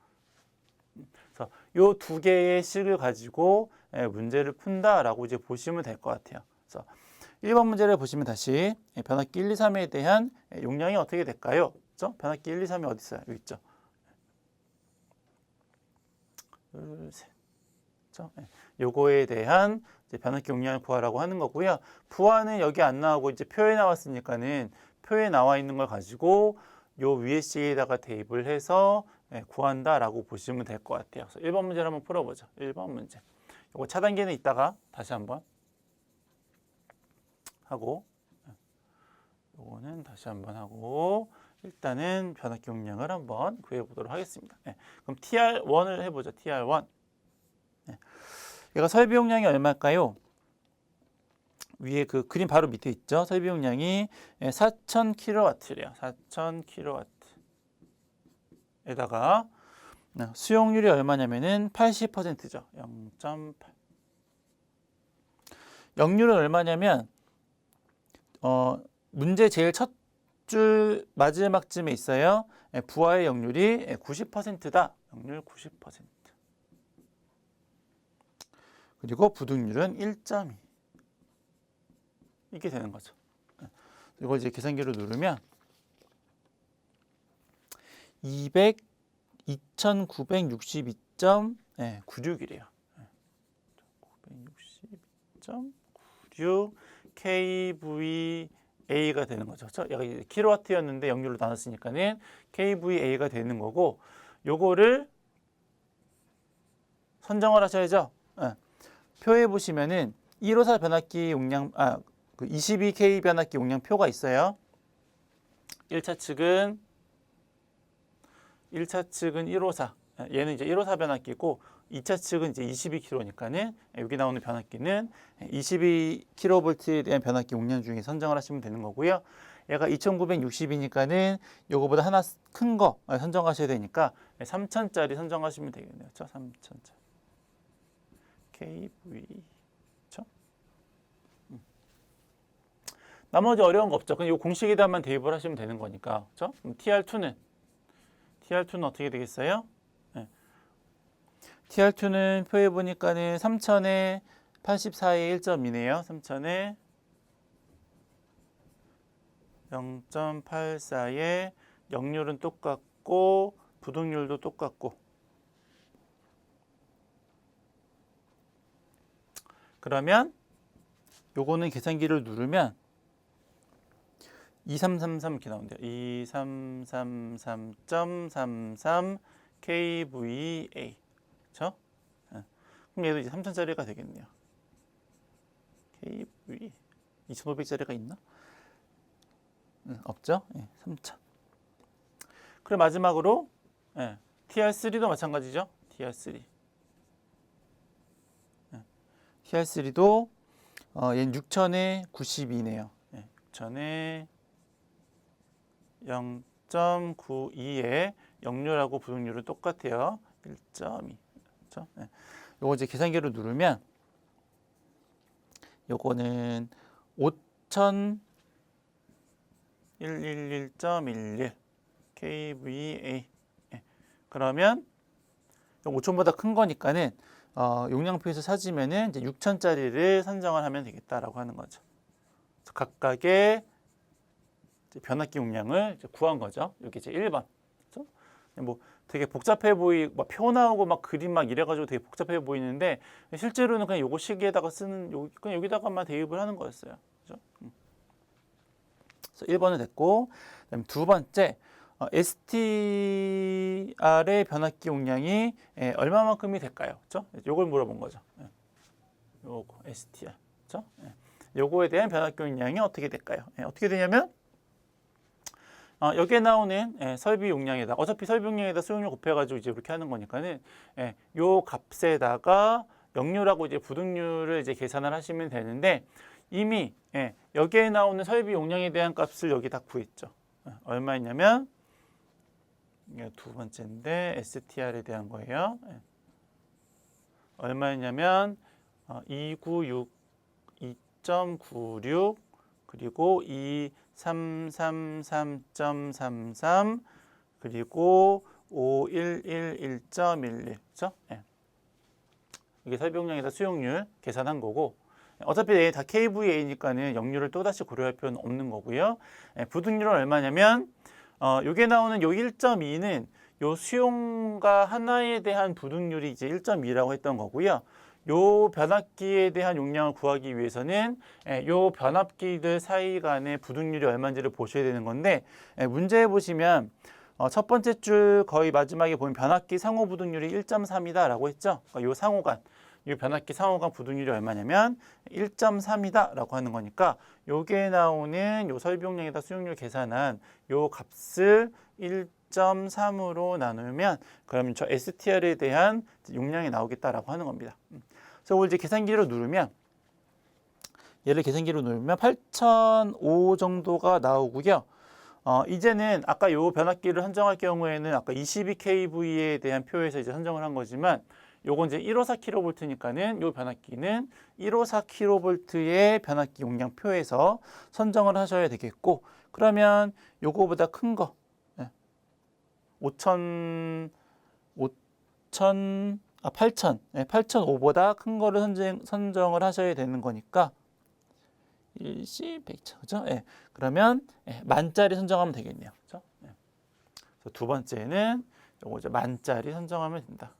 그래서 이 두 개의 식을 가지고 문제를 푼다라고 이제 보시면 될 것 같아요. 그래서 1번 문제를 보시면 다시 변압기 1, 2, 3에 대한 용량이 어떻게 될까요? 그렇죠? 변압기 1, 2, 3이 어디 있어요? 여기 있죠. 둘, 셋. 그렇죠? 요거에 대한 이제 변압기 용량을 구하라고 하는 거고요. 부하는 여기 안 나오고 이제 표에 나왔으니까는 표에 나와 있는 걸 가지고 요 위에 C에다가 대입을 해서 구한다라고 보시면 될 것 같아요. 그래서 1번 문제를 한번 풀어보죠. 1번 문제. 요거 차단기는 이따가 다시 한번 하고 요거는 다시 한번 하고 일단은 변압기 용량을 한번 구해보도록 하겠습니다. 그럼 TR1을 해보죠. TR1. 얘가 설비 용량이 얼마일까요? 위에 그 그림 바로 밑에 있죠. 설비 용량이 4000kW래요. 4000kW에다가 수용률이 얼마냐면은 80%죠. 0.8. 역률은 얼마냐면 문제 제일 첫 줄 마지막쯤에 있어요. 부하의 역률이 90%다. 역률 90%. 그리고 부등률은 1.2. 이렇게 되는 거죠. 이걸 이제 계산기로 누르면 2962.96이래요. 962.96 kVA가 되는 거죠. 여기 킬로와트였는데 영률로 나눴으니까는 kVA가 되는 거고, 요거를 선정을 하셔야죠. 표에 보시면은 154 변압기 용량, 그 22K 변압기 용량 표가 있어요. 1차 측은 154. 얘는 이제 154 변압기고 2차 측은 이제 22kV니까는 여기 나오는 변압기는 22kV에 대한 변압기 용량 중에 선정을 하시면 되는 거고요. 얘가 2960이니까는 요거보다 하나 큰 거 선정하셔야 되니까 3000짜리 선정하시면 되겠네요. 3000짜리. kV. 나머지 어려운 거 없죠. 그냥 이 공식에다만 대입을 하시면 되는 거니까. 그렇죠? 그럼 TR2는 어떻게 되겠어요? 네. TR2는 표에 보니까는 3000에 84에 1.2네요. 3000에 0.84에 역률은 똑같고 부등률도 똑같고. 그러면 요거는 계산기를 누르면 2333 이렇게 나온대요. 2333.33 kVA. 그렇죠? 그럼 얘도 이제 3000짜리가 되겠네요. kV 2500짜리가 있나? 없죠? 3000. 그리고 마지막으로 TR3도 마찬가지죠. TR3. TR3도 얘는 6000에 92네요. 6000에 0.92에 역률하고 부등률은 똑같아요. 1.2. 그렇죠? 요거 이제 계산기로 누르면 요거는 5111.11 kVA. 그러면 5000보다 큰 거니까는 용량표에서 찾으면은 이제 6000짜리를 선정을 하면 되겠다라고 하는 거죠. 각각의 변압기 용량을 구한 거죠. 여기 이제 1번. 그렇죠? 뭐 되게 복잡해 막 표 나오고 막 그림 막 이래가지고 되게 복잡해 보이는데 실제로는 그냥 요거 시기에다가 그냥 여기다가만 대입을 하는 거였어요. 그렇죠? 그래서 1번은 됐고, 그다음에 두 번째 STR의 변압기 용량이 얼마만큼이 될까요? 그렇죠? 요걸 물어본 거죠. 요거 STR. 그렇죠? 요거에 대한 변압기 용량이 어떻게 될까요? 어떻게 되냐면 여기에 나오는 설비 용량에다 어차피 설비 용량에다 수용료 곱해가지고 이제 이렇게 하는 거니까는 요 값에다가 역률하고 이제 부등률을 이제 계산을 하시면 되는데 이미 여기에 나오는 설비 용량에 대한 값을 여기 다 구했죠. 얼마였냐면 이게 두 번째인데 STR에 대한 거예요. 얼마였냐면 296 2.96 그리고 2333.33 그리고 5111.11. 그렇죠? 이게 설비용량에다 수용률 계산한 거고, 어차피 다 kVA니까는 역률을 또다시 고려할 필요는 없는 거고요. 부등률은 얼마냐면 요게 나오는 요 1.2는 요 수용가 하나에 대한 부등률이 이제 1.2라고 했던 거고요. 요 변압기에 대한 용량을 구하기 위해서는 요 변압기들 사이 간의 부등률이 얼마인지를 보셔야 되는 건데, 문제에 보시면 첫 번째 줄 거의 마지막에 보면 변압기 상호 부등률이 1.3이다 라고 했죠. 그러니까 요 상호간, 이 변압기 상호간 부등률이 얼마냐면 1.3이다 라고 하는 거니까 요게 나오는 요 설비용량에다 수용률 계산한 요 값을 1.3으로 나누면 그러면 저 STR에 대한 용량이 나오겠다라고 하는 겁니다. 그래서 이걸 이제 계산기로 누르면 얘를 계산기로 누르면 8005 정도가 나오고요. 이제는 아까 요 변압기를 선정할 경우에는 아까 22kV에 대한 표에서 이제 선정을 한 거지만 요건 이제 154kV니까는 요 변압기는 154kV의 변압기 용량 표에서 선정을 하셔야 되겠고, 그러면 요거보다 큰 거 5000 8000, 8005보다 큰 거를 선정을 하셔야 되는 거니까 일시 100천, 그죠? 예. 그러면 10,000짜리 선정하면 되겠네요. 그죠? 예. 그래서 두 번째는 요거 이제 10,000짜리 선정하면 된다.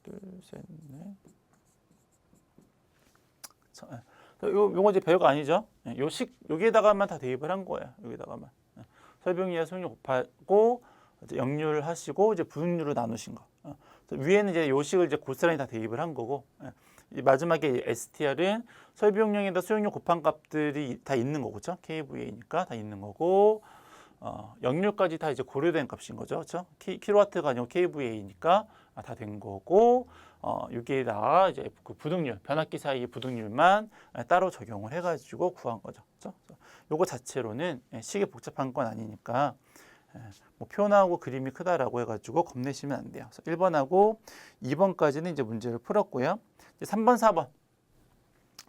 둘, 셋, 넷. 요거 이제 별거 아니죠? 여기에다가만 다 대입을 한 거예요. 여기다가만. 설명이하 수익률 곱하고 이제 역률 하시고 이제 부익률을 나누신 거. 위에는 이제 요식을 이제 고스란히 다 대입을 한 거고. 마지막에 STR은 설비용량에다 수익률 곱한 값들이 다 있는 거고, 그렇죠? KVA니까 다 있는 거고, 역률까지 다 이제 고려된 값인 거죠, 그렇죠? 킬로와트가 아니고 KVA니까 다 된 거고, 여기에다가 이제 그 부등률, 변압기 사이의 부등률만 따로 적용을 해가지고 구한 거죠, 그렇죠? 요거 자체로는 시계 복잡한 건 아니니까. 뭐 표나오고 그림이 크다라고 해가지고 겁내시면 안 돼요. 그래서 1번하고 2번까지는 이제 문제를 풀었고요. 이제 3번, 4번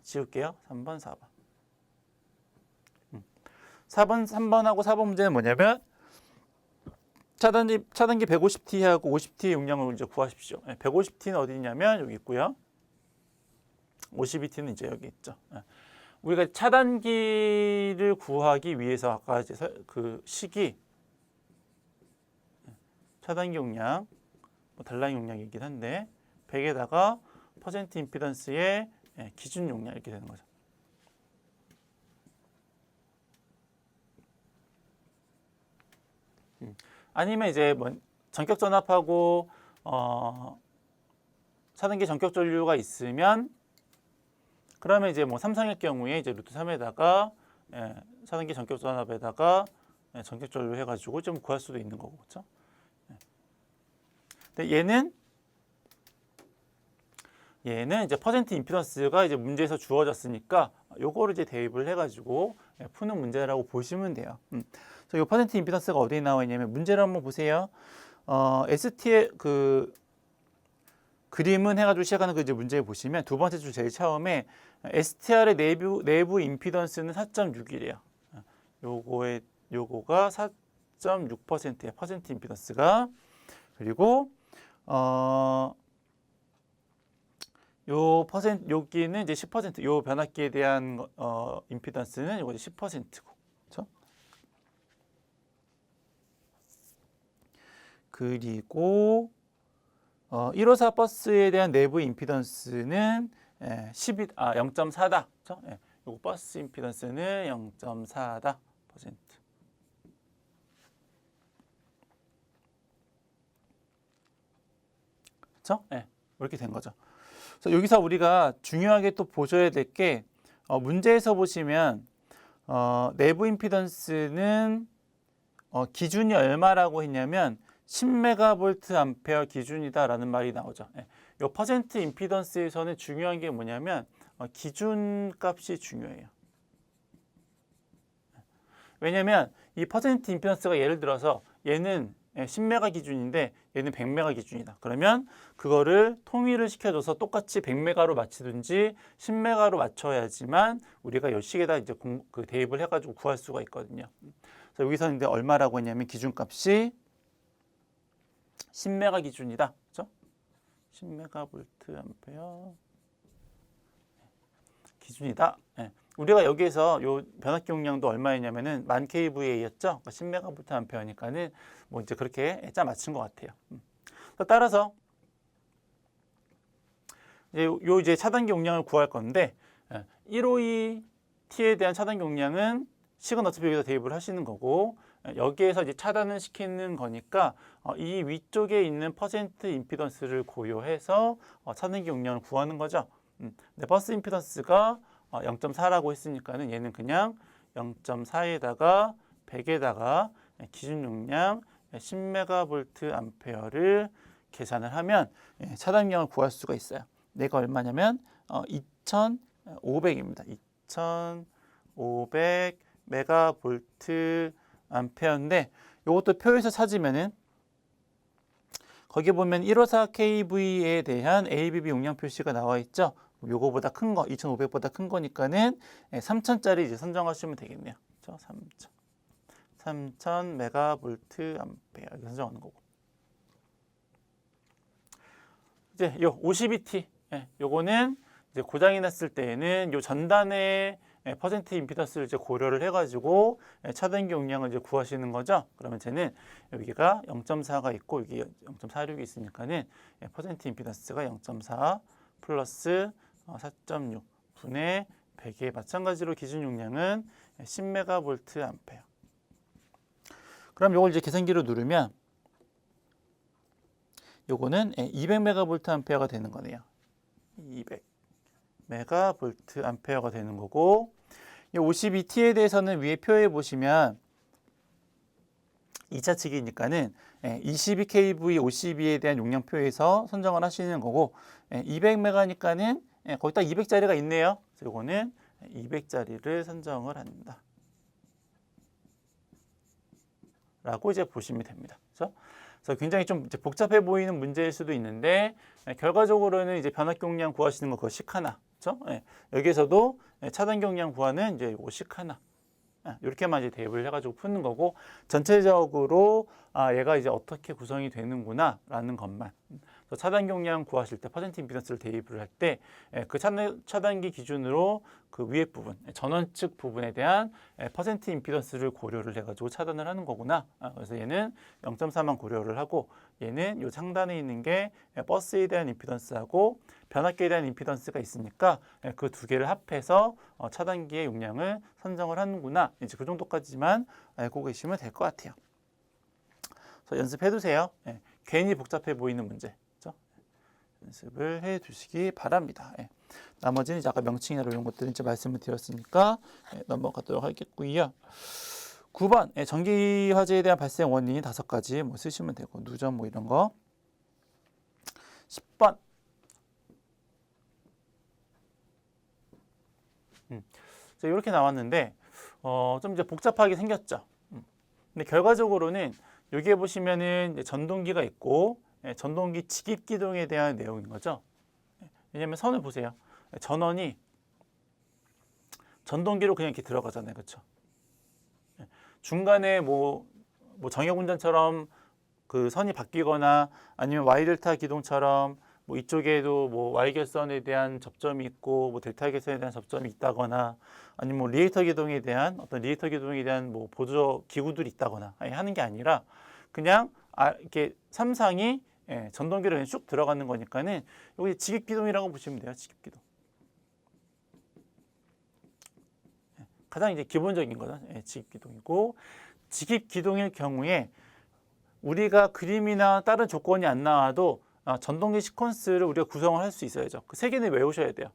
지울게요. 3번, 4번. 3번하고 4번 문제는 뭐냐면 차단기 150T하고 50T의 용량을 이제 구하십시오. 150T는 어디 있냐면 여기 있고요. 52T는 이제 여기 있죠. 우리가 차단기를 구하기 위해서 아까 이제 그 식이 차단기 용량, 뭐 달랑 용량이긴 한데 100에다가 퍼센트 임피던스의 기준 용량 이렇게 되는 거죠. 아니면 이제 뭐 전격 전압하고 차단기 전격 전류가 있으면 그러면 이제 뭐 삼성일 경우에 이제 루트 3에다가 차단기 전격 전압에다가 전격 전류 해가지고 좀 구할 수도 있는 거고, 그렇죠? 근데 얘는 이제 퍼센트 임피던스가 이제 문제에서 주어졌으니까 요거를 이제 대입을 해가지고 푸는 문제라고 보시면 돼요. 그래서 이 퍼센트 임피던스가 어디에 나와 있냐면 문제를 한번 보세요. ST의 그 그림은 해가지고 시작하는 그 이제 문제 보시면 두 번째 줄 제일 처음에 STR의 내부 임피던스는 4.6이래요. 요거가 4.6%예요. 퍼센트 임피던스가. 그리고 여기는 이제 10%, 요 변압기에 대한 임피던스는 이거 10%고, 그렇죠? 그리고 154 버스에 대한 내부 임피던스는 0.4다, 그렇죠? 요거 버스 임피던스는 0.4다 %. 그렇죠? 이렇게 된 거죠. 그래서 여기서 우리가 중요하게 또 보셔야 될 게 문제에서 보시면 내부 임피던스는 기준이 얼마라고 했냐면 10메가볼트 암페어 기준이다라는 말이 나오죠. 이 퍼센트 임피던스에서는 중요한 게 뭐냐면 기준값이 중요해요. 왜냐면 이 퍼센트 임피던스가 예를 들어서 얘는 10메가 기준인데 얘는 100메가 기준이다. 그러면 그거를 통일을 시켜줘서 똑같이 100메가로 맞추든지 10메가로 맞춰야지만 우리가 여식에다 이제 대입을 해가지고 구할 수가 있거든요. 그래서 여기서는 이제 얼마라고 했냐면 기준값이 10메가 기준이다. 그렇죠? 10메가 볼트 암페어 기준이다. 우리가 여기에서 요 변압기 용량도 얼마였냐면은 10,000 kVA였죠. 그러니까 10메가 볼트 암페어니까는 뭐 이제 그렇게 짜 맞춘 것 같아요. 따라서 이제 차단기 용량을 구할 건데 152T에 대한 차단기 용량은 식은 어차피 여기다 대입을 하시는 거고 여기에서 이제 차단을 시키는 거니까 이 위쪽에 있는 퍼센트 임피던스를 고려해서 차단기 용량을 구하는 거죠. 근데 버스 임피던스가 0.4라고 했으니까는 얘는 그냥 0.4에다가 100에다가 기준 용량 10메가볼트 암페어를 계산을 하면 차단량을 구할 수가 있어요. 내가 얼마냐면 2,500입니다. 2,500 메가볼트 암페어인데 이것도 표에서 찾으면은 거기 보면 154 kV에 대한 ABB 용량 표시가 나와 있죠. 요거보다 큰 거, 2,500보다 큰 거니까는 3,000짜리 이제 선정하시면 되겠네요. 그렇죠? 3,000 메가볼트 암페어 이렇게 선정하는 거고. 이제 요 52T, 요거는 이제 고장이 났을 때에는 요 전단의 퍼센트 임피던스를 이제 고려를 해가지고 차단기 용량을 이제 구하시는 거죠. 그러면 쟤는 여기가 0.4가 있고 여기 0.46이 있으니까는 퍼센트 임피던스가 0.4 플러스 4.6 분의 100에 마찬가지로 기준 용량은 10메가볼트 암페어. 그럼 요걸 이제 계산기로 누르면 요거는 200메가볼트 암페어가 되는 거네요. 200 메가볼트 암페어가 되는 거고, 이 52T에 대해서는 위에 표에 보시면 2차 측이니까는 22kV 52에 대한 용량표에서 선정을 하시는 거고, 200메가니까는 거기다 200짜리가 있네요. 그래서 이거는 200짜리를 선정을 한다 라고 이제 보시면 됩니다. 그렇죠? 그래서 굉장히 좀 이제 복잡해 보이는 문제일 수도 있는데, 결과적으로는 이제 변압 용량 구하시는 거 그거씩 하나, 그렇죠? 여기에서도 차단 용량 구하는 이제 요거씩 하나, 이렇게만 이제 대입을 해가지고 푸는 거고, 전체적으로 얘가 이제 어떻게 구성이 되는구나라는 것만. 그래서 차단 용량 구하실 때 퍼센트 임피던스를 대입을 할 때 그 차단기 기준으로 그 위에 부분, 전원 측 부분에 대한 퍼센트 임피던스를 고려를 해가지고 차단을 하는 거구나. 그래서 얘는 0.4만 고려를 하고, 얘는 요 상단에 있는 게 버스에 대한 임피던스하고 변압기에 대한 임피던스가 있으니까 그 두 개를 합해서 차단기의 용량을 선정을 하는구나. 이제 그 정도까지만 알고 계시면 될 것 같아요. 그래서 연습해 두세요. 괜히 복잡해 보이는 문제. 그렇죠? 연습을 해 두시기 바랍니다. 나머지는 이제 아까 명칭이나 이런 것들은 이제 말씀을 드렸으니까 넘어가도록 하겠고요. 9번 전기 화재에 대한 발생 원인이 5가지 뭐 쓰시면 되고, 누전 뭐 이런 거. 10번 이렇게 나왔는데 좀 이제 복잡하게 생겼죠. 근데 결과적으로는 여기에 보시면은 이제 전동기가 있고, 전동기 직입 기동에 대한 내용인 거죠. 왜냐면 선을 보세요. 전원이 전동기로 그냥 이렇게 들어가잖아요, 그렇죠? 중간에 뭐 정역 운전처럼 그 선이 바뀌거나, 아니면 Y델타 기동처럼 뭐 이쪽에도 뭐 Y결선에 대한 접점이 있고 뭐 델타 결선에 대한 접점이 있다거나, 아니면 뭐 리에이터 기동에 대한 리에이터 기동에 대한 뭐 보조 기구들이 있다거나 하는 게 아니라, 그냥 이렇게 삼상이 전동기로 그냥 쭉 들어가는 거니까는 여기 직입 기동이라고 보시면 돼요. 직입 기동. 가장 이제 기본적인 거죠. 직입 기동이고, 직입 기동일 경우에 우리가 그림이나 다른 조건이 안 나와도 전동기 시퀀스를 우리가 구성을 할 수 있어야죠. 그 세 개는 외우셔야 돼요.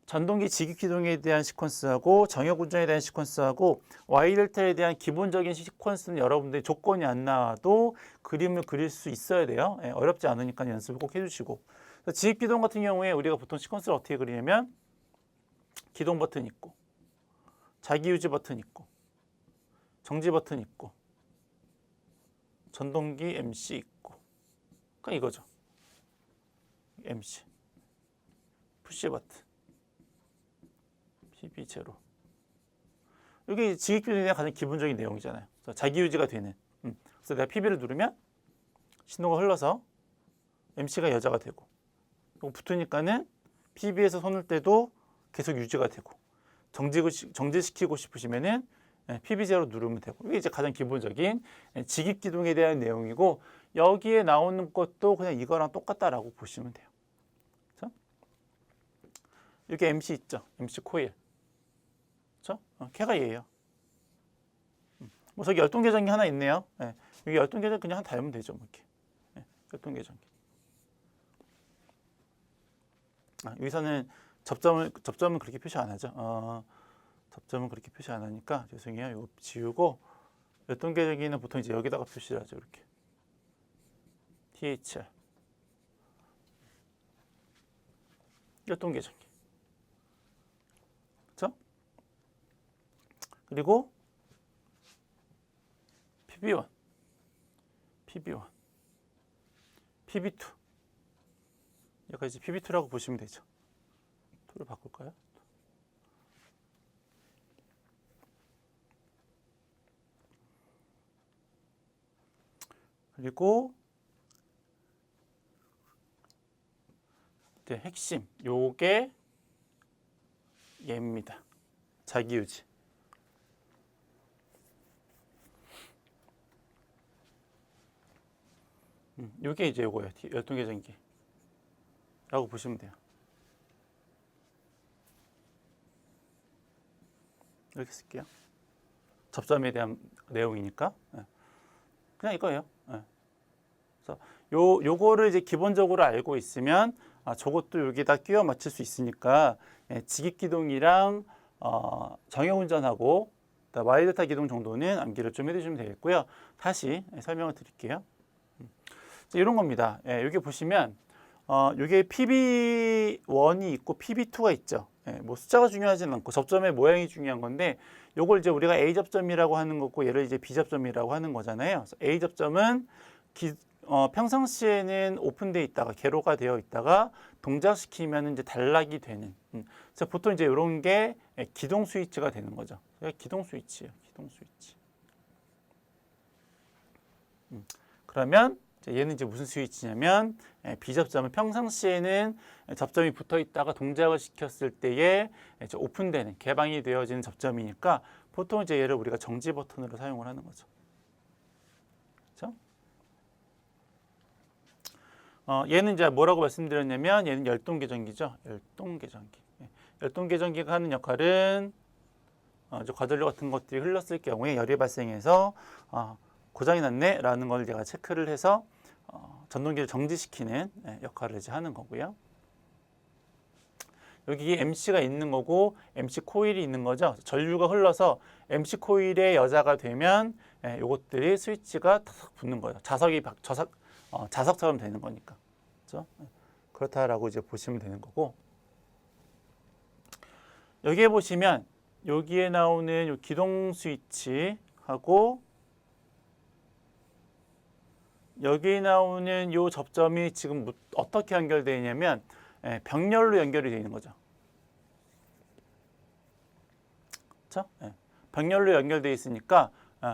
전동기 직입 기동에 대한 시퀀스하고 정역 운전에 대한 시퀀스하고 Y델타에 대한 기본적인 시퀀스는 여러분들이 조건이 안 나와도 그림을 그릴 수 있어야 돼요. 어렵지 않으니까 연습을 꼭 해주시고. 직입 기동 같은 경우에 우리가 보통 시퀀스를 어떻게 그리냐면, 기동 버튼 있고, 자기 유지 버튼 있고, 정지 버튼 있고, 전동기 MC 있고, 그러니까 이거죠. MC, 푸시 버튼, PB0. 이게 직입 기동에 대한 가장 기본적인 내용이잖아요. 그래서 자기 유지가 되는. 그래서 내가 PB를 누르면 신호가 흘러서 MC가 여자가 되고, 그리고 붙으니까는 PB에서 손을 떼도 계속 유지가 되고, 정지시키고 싶으시면은 PB0 누르면 되고, 이게 이제 가장 기본적인 직입 기동에 대한 내용이고, 여기에 나오는 것도 그냥 이거랑 똑같다라고 보시면 돼요. 그렇죠? 여기 MC 있죠? MC 코일. 그렇죠? 걔가 얘예요. 뭐 저기 열동계전기 하나 있네요. 여기 열동계전기 그냥 하나 달면 되죠. 뭐 이렇게. 열동계전기. 여기서는 접점은 그렇게 표시 안 하죠. 접점은 그렇게 표시 안 하니까 죄송해요. 이거 지우고, 열동계전기는 보통 이제 여기다가 표시를 하죠. 이렇게. THR. 열동계전기. 그렇죠? 그리고 PB1, PB1, PB2. 여기까지 PB2라고 보시면 되죠. 2를 바꿀까요? 그리고 이제 핵심 요게 얘입니다. 자기유지. 요게 이제 요거예요. 열동계전기 라고 보시면 돼요. 이렇게 쓸게요. 접점에 대한 내용이니까 그냥 이거예요. 그래서 요거를 이제 기본적으로 알고 있으면 저것도 여기다 끼워 맞출 수 있으니까 지깃기동이랑 정형운전하고 와이드타 기동 정도는 암기를 좀 해주시면 되겠고요. 다시 설명을 드릴게요. 이런 겁니다. 여기 보시면 이게 PB1이 있고 PB2가 있죠. 뭐 숫자가 중요하지는 않고 접점의 모양이 중요한 건데 요걸 이제 우리가 A 접점이라고 하는 거고 얘를 이제 B 접점이라고 하는 거잖아요. 그래서 A 접점은 평상시에는 오픈되어 있다가 개로가 되어 있다가 동작시키면 이제 단락이 되는. 그래서 보통 이제 이런 게 기동 스위치가 되는 거죠. 기동 스위치예요. 기동 스위치. 그러면 얘는 이제 무슨 스위치냐면 비접점은 평상시에는 접점이 붙어 있다가 동작을 시켰을 때에 오픈되는 개방이 되어지는 접점이니까 보통 이제 얘를 우리가 정지 버튼으로 사용을 하는 거죠. 그렇죠? 얘는 이제 뭐라고 말씀드렸냐면 얘는 열동계전기죠. 열동계전기. 열동계전기가 하는 역할은 과전류 같은 것들이 흘렀을 경우에 열이 발생해서 고장이 났네라는 걸 제가 체크를 해서 전동기를 정지시키는 역할을 이제 하는 거고요. 여기 MC가 있는 거고 MC 코일이 있는 거죠. 전류가 흘러서 MC 코일의 여자가 되면 요것들이 스위치가 탁 붙는 거예요. 자석처럼 되는 거니까. 그렇죠? 그렇다라고 이제 보시면 되는 거고. 여기에 보시면 여기에 나오는 요 기동 스위치하고 여기 나오는 요 접점이 지금 어떻게 연결되어 있냐면 병렬로 연결이 되어 있는 거죠. 그렇죠? 병렬로 연결되어 있으니까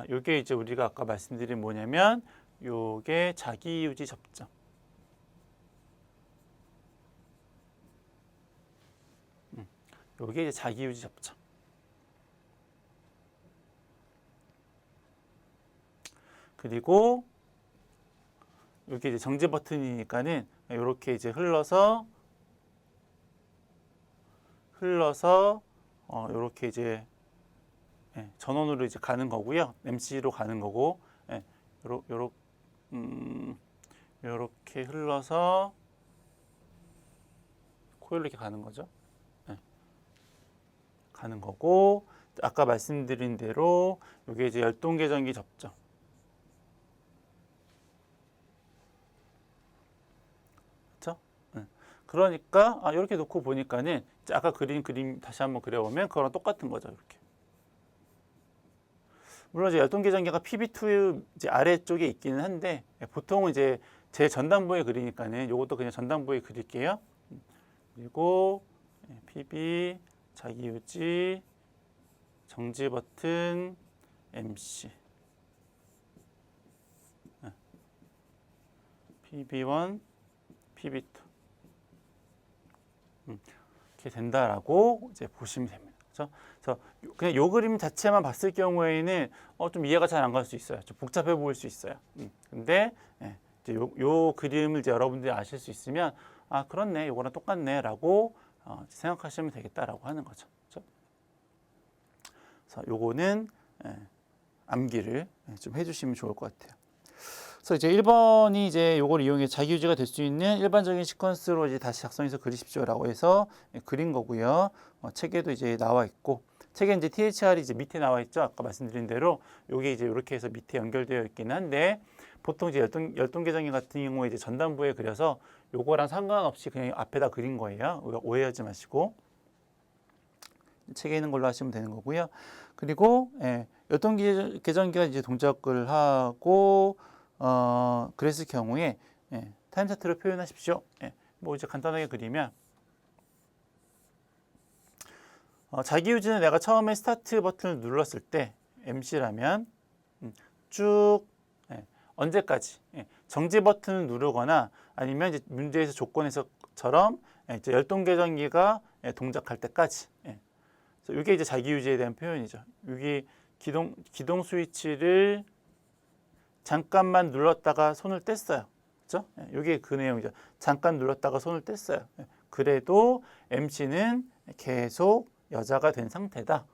요게 이제 우리가 아까 말씀드린 뭐냐면 요게 자기유지 접점. 요게 이제 자기유지 접점. 그리고 이게 이제 정지 버튼이니까는 이렇게 이제 흘러서 이렇게 이제 전원으로 이제 가는 거고요. MC로 가는 거고, 요렇게 흘러서 코일로 이렇게 가는 거죠. 가는 거고, 아까 말씀드린 대로 이게 이제 열동계전기 접점. 그러니까 이렇게 놓고 보니까는 아까 그린 그림 다시 한번 그려보면 그거랑 똑같은 거죠. 이렇게. 물론 이제 열동계전기가 PB2 이제 아래쪽에 있기는 한데 보통은 이제 제 전단부에 그리니까는 이것도 그냥 전단부에 그릴게요. 그리고 PB 자기유지 정지 버튼 MC PB1 PB2 이렇게 된다라고 이제 보시면 됩니다. 그래서 그냥 요 그림 자체만 봤을 경우에는 좀 이해가 잘 안 갈 수 있어요. 좀 복잡해 보일 수 있어요. 근데 이제 요 그림을 이제 여러분들이 아실 수 있으면 그렇네, 요거랑 똑같네라고 생각하시면 되겠다라고 하는 거죠. 그렇죠? 그래서 요거는 암기를 좀 해주시면 좋을 것 같아요. 그래서 이제 1번이 이제 요걸 이용해 자기유지가 될 수 있는 일반적인 시퀀스로 이제 다시 작성해서 그리십시오라고 해서 그린 거고요. 책에도 이제 나와 있고, 책에 이제 THR이 이제 밑에 나와 있죠. 아까 말씀드린 대로 요게 이제 이렇게 해서 밑에 연결되어 있기는 한데 보통 이제 열동계전기 같은 경우에 이제 전단부에 그려서 요거랑 상관없이 그냥 앞에다 그린 거예요. 오해하지 마시고 책에 있는 걸로 하시면 되는 거고요. 그리고 열동계전기가 이제 동작을 하고 그랬을 경우에 타임 차트로 표현하십시오. 뭐 이제 간단하게 그리면 자기유지는 내가 처음에 스타트 버튼을 눌렀을 때 MC라면 쭉 언제까지 정지 버튼을 누르거나 아니면 이제 문제에서 조건에서처럼 이제 열동 계전기가 동작할 때까지. 그래서 이게 이제 자기 유지에 대한 표현이죠. 여기 기동 스위치를 잠깐만 눌렀다가 손을 뗐어요. 그렇죠? 이게 그 내용이죠. 잠깐 눌렀다가 손을 뗐어요. 그래도 MC는 계속 여자가 된 상태다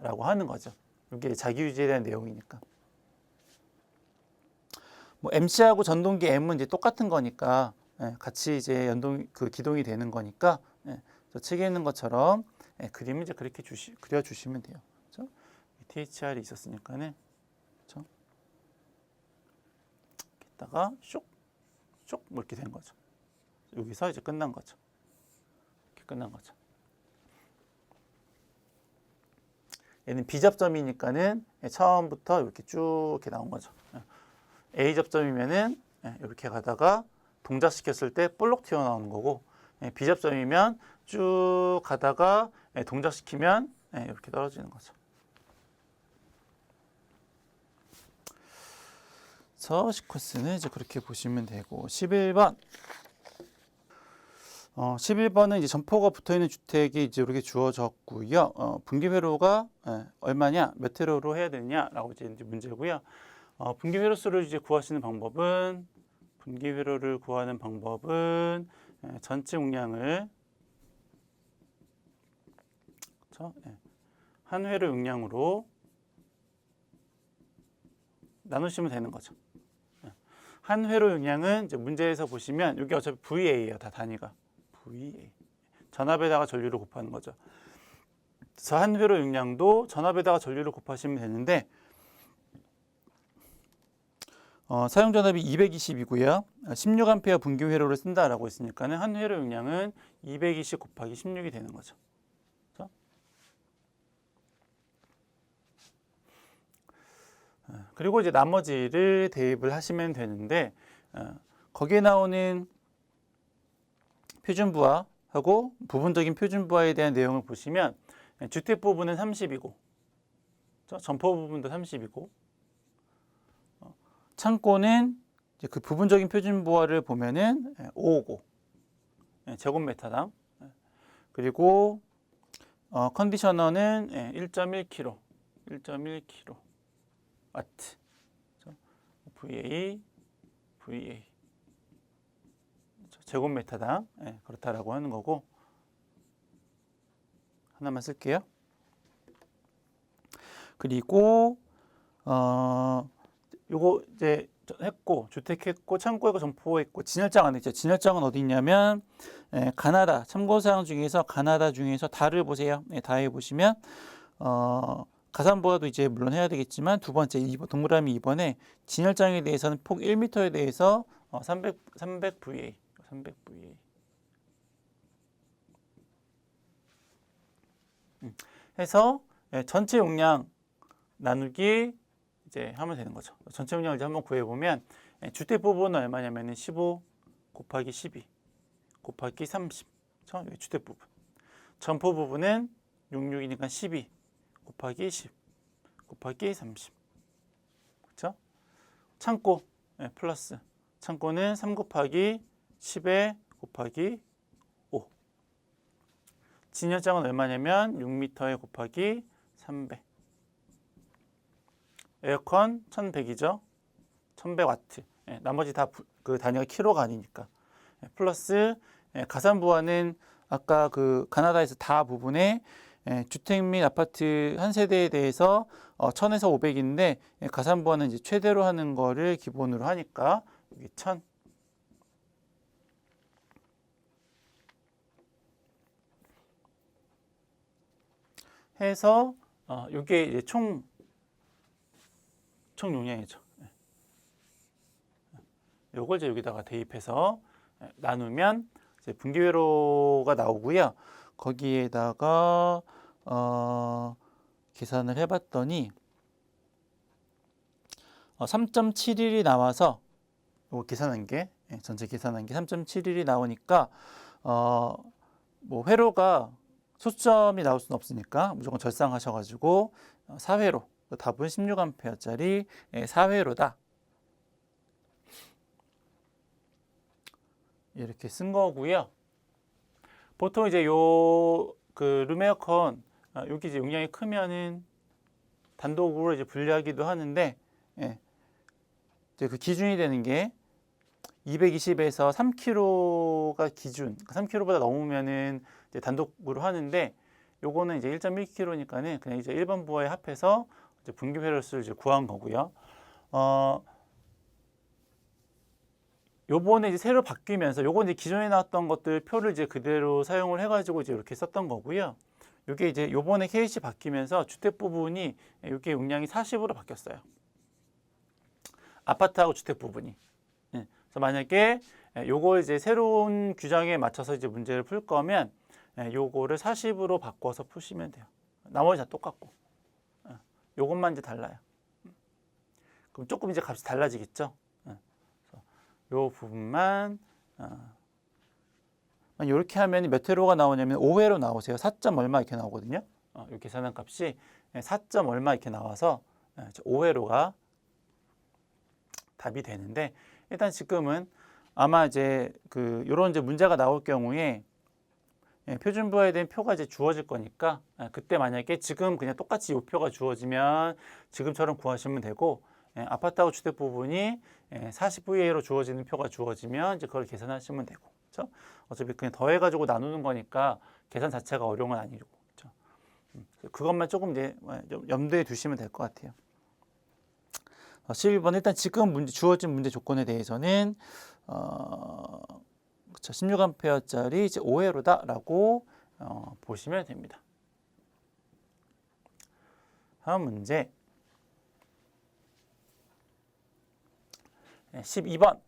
라고 하는 거죠. 이게 자기 유지에 대한 내용이니까. 뭐 MC하고 전동기 M은 이제 똑같은 거니까 같이 이제 기동이 되는 거니까 저 책에 있는 것처럼 그림을 이제 그렇게 그려주시면 돼요. 그렇죠? THR이 있었으니까는 그렇죠? 이렇게다가 쇽 뭐 이렇게 된 거죠. 여기서 이제 끝난 거죠. 이렇게 끝난 거죠. 얘는 B 접점이니까는 처음부터 이렇게 쭉 이렇게 나온 거죠. A 접점이면은 이렇게 가다가 동작시켰을 때 볼록 튀어나오는 거고, B 접점이면 쭉 가다가 동작시키면 이렇게 떨어지는 거죠. 그래서 시퀀스는 이제 그렇게 보시면 되고, 11번. 11번은 이제 점포가 붙어 있는 주택이 이제 이렇게 주어졌고요. 분기 회로가 얼마냐, 몇 회로로 해야 되느냐라고 이제 문제고요. 분기 회로수를 이제 구하시는 방법은 분기 회로를 구하는 방법은 전체 용량을 그렇죠? 한 회로 용량으로 나누시면 되는 거죠. 한 회로 용량은 이제 문제에서 보시면 여기 어차피 VA예요. 다 단위가 VA. 전압에다가 전류를 곱하는 거죠. 그래서 한 회로 용량도 전압에다가 전류를 곱하시면 되는데 사용 전압이 220이고요. 16A 분기 회로를 쓴다라고 했으니까는 한 회로 용량은 220 곱하기 16이 되는 거죠. 그렇죠? 그리고 이제 나머지를 대입을 하시면 되는데 거기에 나오는 표준부하하고 부분적인 표준부하에 대한 내용을 보시면 주택 부분은 30이고 점포 부분도 30이고 창고는 이제 그 부분적인 표준부하를 보면은 559 제곱미터당 그리고 컨디셔너는 1.1kg 1.1kg 와트 VA 제곱미터당 그렇다라고 하는 거고 하나만 쓸게요. 그리고 요거 이제 했고 주택 했고 창고 했고 점포 했고 진열장 안 했죠. 진열장은 어디 있냐면 가나다 참고사항 중에서 가나다 중에서 다를 보세요. 다에 보시면 가산부하도 이제 물론 해야 되겠지만 두 번째 동그라미 2번에 진열장에 대해서는 폭 1m에 대해서 300 VA 해서 전체 용량 나누기 이제 하면 되는 거죠. 전체 용량을 이제 한번 구해보면 주택 부분은 얼마냐면은 15 곱하기 12 곱하기 30 주택 부분 점포 부분은 66이니까 12 곱하기 10 곱하기 30 그렇죠? 창고 플러스 창고는 3 곱하기 10에 곱하기 5 진열장은 얼마냐면 6m에 곱하기 300 에어컨 1100이죠. 1100와트. 나머지 다 그 단위가 킬로가 아니니까. 플러스 가산부하는 아까 그 가나다에서 다 부분에 주택 및 아파트 한 세대에 대해서 1000에서 500인데 가산부하는 이제 최대로 하는 거를 기본으로 하니까 여기 1000 해서 이게 이제 총 용량이죠. 요걸 이제 여기다가 대입해서 나누면 이제 분기회로가 나오고요. 거기에다가 계산을 해봤더니 3.71이 나와서 요거 계산한 게 전체 계산한 게 3.71이 나오니까 뭐 회로가 소수점이 나올 수는 없으니까 무조건 절상하셔가지고 4회로 답은 16A짜리 4회로다. 이렇게 쓴 거고요. 보통 이제 요 그 룸에어컨 여기 이제 용량이 크면은 단독으로 이제 분리하기도 하는데, 예, 이제 그 기준이 되는 게 220에서 3kg가 기준. 3kg보다 넘으면은 이제 단독으로 하는데, 요거는 이제 1.1kg니까는 그냥 이제 일반 부하에 합해서 이제 분기 회로수를 이제 구한 거고요. 요번에 이제 새로 바뀌면서 요건 이제 기존에 나왔던 것들 표를 이제 그대로 사용을 해가지고 이제 이렇게 썼던 거고요. 요게 이제 요번에 KC 바뀌면서 주택 부분이 요게 용량이 40으로 바뀌었어요. 아파트하고 주택 부분이. 그래서 만약에 요걸 이제 새로운 규정에 맞춰서 이제 문제를 풀 거면 요거를 40으로 바꿔서 푸시면 돼요. 나머지 다 똑같고. 요것만 이제 달라요. 그럼 조금 이제 값이 달라지겠죠. 요 부분만 이렇게 하면 몇 회로가 나오냐면 5회로 나오세요. 4점 얼마 이렇게 나오거든요. 이 계산한 값이 4점 얼마 이렇게 나와서 5회로가 답이 되는데, 일단 지금은 아마 이제 그 요런 이제 문제가 나올 경우에 표준 부하에 대한 표가 이제 주어질 거니까, 그때 만약에 지금 그냥 똑같이 이 표가 주어지면 지금처럼 구하시면 되고, 아파트하고 주택 부분이 40VA로 주어지는 표가 주어지면 이제 그걸 계산하시면 되고, 그렇죠? 어차피 그냥 더해가지고 나누는 거니까 계산 자체가 어려운 건 아니고, 그렇죠? 그것만 조금 이제 염두에 두시면 될 것 같아요. 11번 일단 지금 주어진 문제 조건에 대해서는 그렇죠. 16A짜리 이제 5회로다라고 보시면 됩니다. 다음 문제 12번.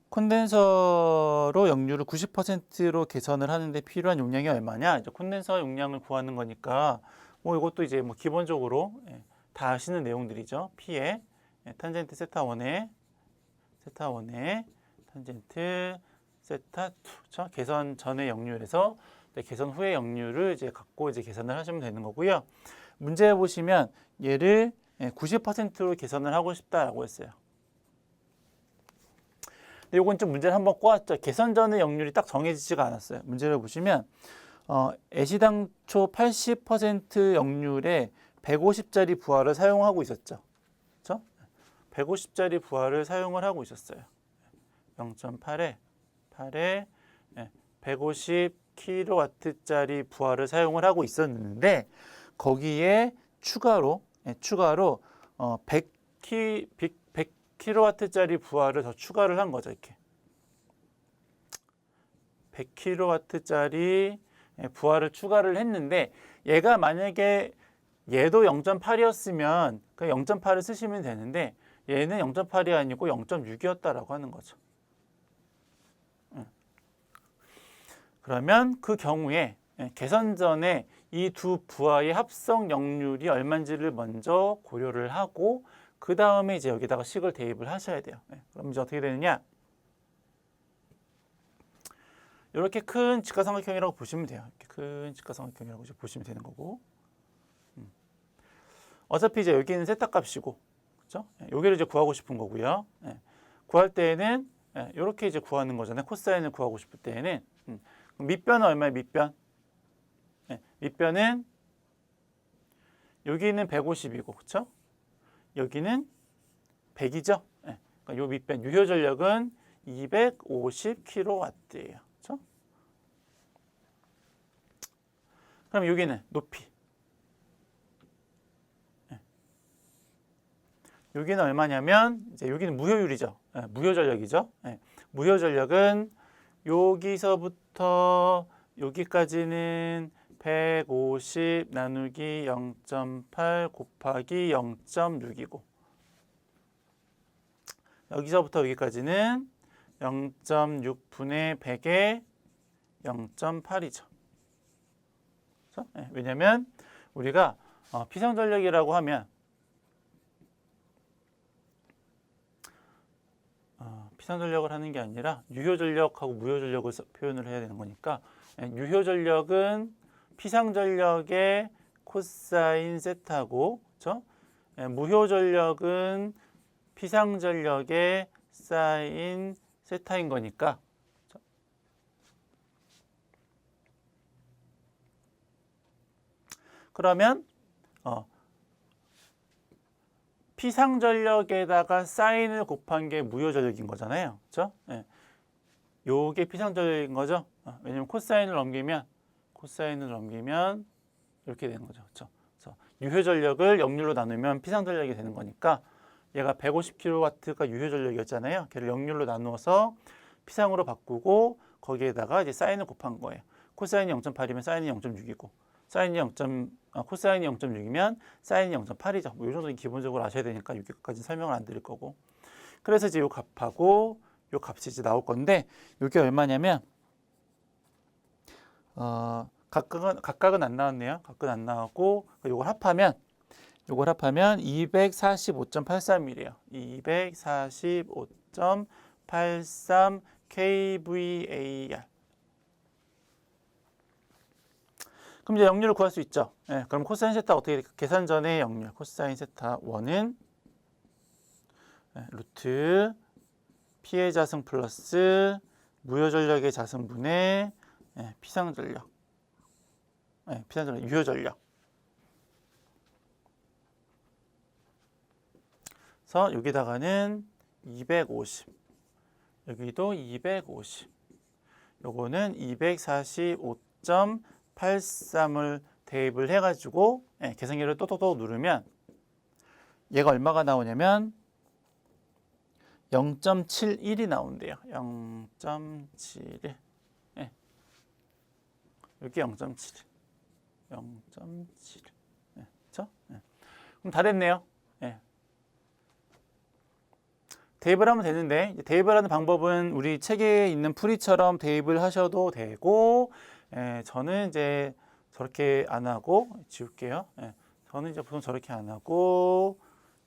콘덴서로 역류를 90%로 개선을 하는데 필요한 용량이 얼마냐? 이제 콘덴서 용량을 구하는 거니까 뭐 이것도 이제 뭐 기본적으로 다 아시는 내용들이죠. P에 탄젠트 세타1에 탄젠트 세타2. 그렇죠? 개선 전의 역류에서 개선 후의 역류를 이제 갖고 이제 계산을 하시면 되는 거고요. 문제에 보시면 얘를 90%로 개선을 하고 싶다라고 했어요. 근데 요건 좀 문제를 한번 꼬았죠. 개선 전의 역률이 딱 정해지지가 않았어요. 문제를 보시면 애시당초 80% 역률에 150짜리 부하를 사용하고 있었죠. 그렇죠? 150짜리 부하를 사용을 하고 있었어요. 0.8에 150kW짜리 부하를 사용을 하고 있었는데, 거기에 추가로 100kW짜리 부하를 더 추가를 한 거죠. 이렇게 100kW짜리 부하를 추가를 했는데, 얘가 만약에 얘도 0.8이었으면 그 0.8을 쓰시면 되는데, 얘는 0.8이 아니고 0.6이었다라고 하는 거죠. 그러면 그 경우에 개선 전에 이 두 부하의 합성 역률이 얼마인지를 먼저 고려를 하고, 그 다음에 이제 여기다가 식을 대입을 하셔야 돼요. 그럼 이제 어떻게 되느냐? 이렇게 큰 직가삼각형이라고 보시면 돼요. 이렇게 큰 직가삼각형이라고 이제 보시면 되는 거고, 어차피 이제 여기는 세타 값이고, 그렇죠? 여기를 이제 구하고 싶은 거고요. 구할 때에는 이렇게 이제 구하는 거잖아요. 코사인을 구하고 싶을 때에는 밑변은 얼마예요? 밑변은 여기는 150이고, 그렇죠? 여기는 100이죠. 그러니까 요 밑변 유효 전력은 250kW예요. 그렇죠? 그럼 여기는 높이. 여기는 얼마냐면 이제 여기는 무효율이죠. 무효 전력이죠. 무효 전력은 여기서부터 여기까지는 150 나누기 0.8 곱하기 0.6이고, 여기서부터 여기까지는 0.6분의 100의 0.8이죠. 그렇죠? 왜냐하면 우리가 피상전력이라고 하면 피상전력을 하는 게 아니라 유효전력하고 무효전력을 표현을 해야 되는 거니까, 유효전력은 피상전력의 코사인 세타고, 그렇죠? 무효전력은 피상전력의 사인 세타인 거니까 그러면 피상전력에다가 사인을 곱한 게 무효전력인 거잖아요. 그렇죠? 예. 요게 피상전력인 거죠. 왜냐면 코사인을 넘기면 이렇게 되는 거죠. 그렇죠? 그래서 유효전력을 역률로 나누면 피상전력이 되는 거니까 얘가 150kW가 유효전력이었잖아요. 걔를 역률로 나누어서 피상으로 바꾸고 거기에다가 이제 사인을 곱한 거예요. 코사인이 0.8이면 사인이 0.6이고 코사인이 0.6이면 사인이 0.8이죠. 뭐 이 정도는 기본적으로 아셔야 되니까 여기까지 설명을 안 드릴 거고. 그래서 이제 요 값하고 요 값이 이제 나올 건데 이게 얼마냐면 각각은 안 나왔네요. 각각은 안 나왔고 요걸 합하면 245.83이래요. 245.83 kVAR. 그럼 이제 역률을 구할 수 있죠. 네, 그럼 코사인 세타 어떻게 될까? 계산 전에 역률. 코사인 세타 1은 루트 P의 자승 플러스 무효전력의 자승분의 피상전력. 피상전력, 유효전력. 그래서 여기다가는 250. 여기도 250. 요거는 245.83을 대입을 해가지고 계산기를 또또또 누르면 얘가 얼마가 나오냐면 0.71이 나온대요. 0.71. 여기 0.71. 0.71. 그렇죠? 그럼 다 됐네요. 대입을 하면 되는데 대입을 하는 방법은 우리 책에 있는 풀이처럼 대입을 하셔도 되고 저는 이제 저렇게 안 하고 지울게요. 저는 이제 보통 저렇게 안 하고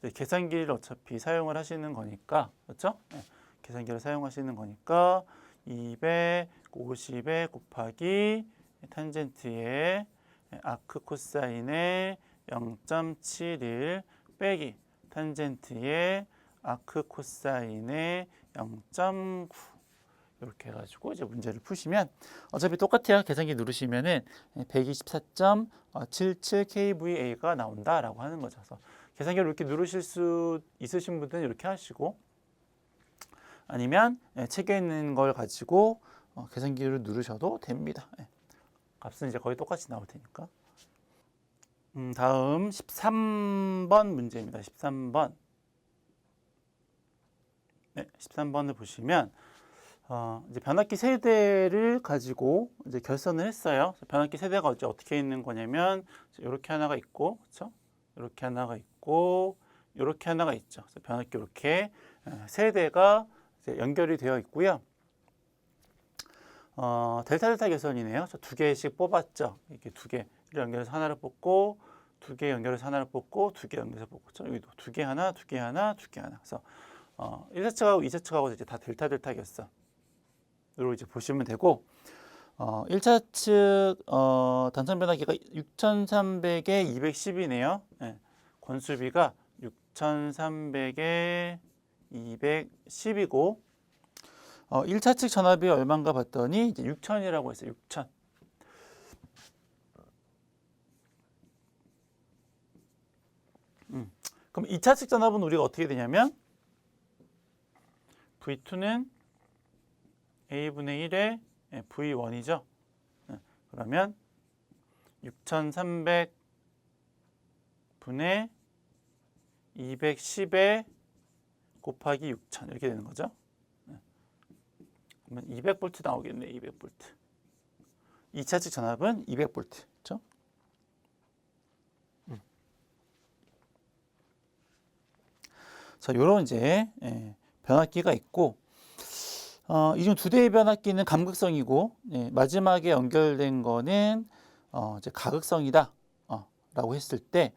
계산기를 어차피 사용을 하시는 거니까 그렇죠? 계산기를 사용하시는 거니까 250에 곱하기 탄젠트의 아크 코사인의 0.71 빼기 탄젠트의 아크 코사인의 0.9 이렇게 해가지고 이제 문제를 푸시면 어차피 똑같아요. 계산기 누르시면은 124.77 kVA가 나온다라고 하는 거죠. 그래서 계산기를 이렇게 누르실 수 있으신 분들은 이렇게 하시고 아니면 책에 있는 걸 가지고 계산기를 누르셔도 됩니다. 값은 이제 거의 똑같이 나올 테니까. 다음 13번 문제입니다. 13번. 13번을 보시면 이제 변압기 세대를 가지고 이제 결선을 했어요. 변압기 세대가 어떻게 있는 거냐면 이렇게 하나가 있고, 그렇죠? 이렇게 하나가 있고, 이렇게 하나가 있죠. 그래서 변압기 이렇게 세대가 이제 연결이 되어 있고요. 델타 결선이네요. 두 개씩 뽑았죠. 이렇게 두 개를 연결해서 하나를 뽑고, 두 개 연결해서 하나를 뽑고, 두 개 연결해서 뽑고, 그렇죠? 여기도 두 개 하나, 두 개 하나, 두 개 하나. 그래서 1차측하고 2차측하고 이제 다 델타 결선. 으로 이제 보시면 되고 1차 측 단선 변압기가 6300에 210이네요. 권수비가 6300에 210이고 1차 측 전압이 얼마인가 봤더니 이제 6000이라고 했어요. 6000. 그럼 2차 측 전압은 우리가 어떻게 되냐면 V2는 A분의 1에 V1이죠. 그러면 6300 분의 210에 곱하기 6000 이렇게 되는 거죠. 그러면 200V 나오겠네. 200V. 2차 측 전압은 200V. 그렇죠? 자, 요런 이제 변압기가 있고 이 중 두 대의 변압기는 감극성이고 마지막에 연결된 거는 이제 가극성이다 라고 했을 때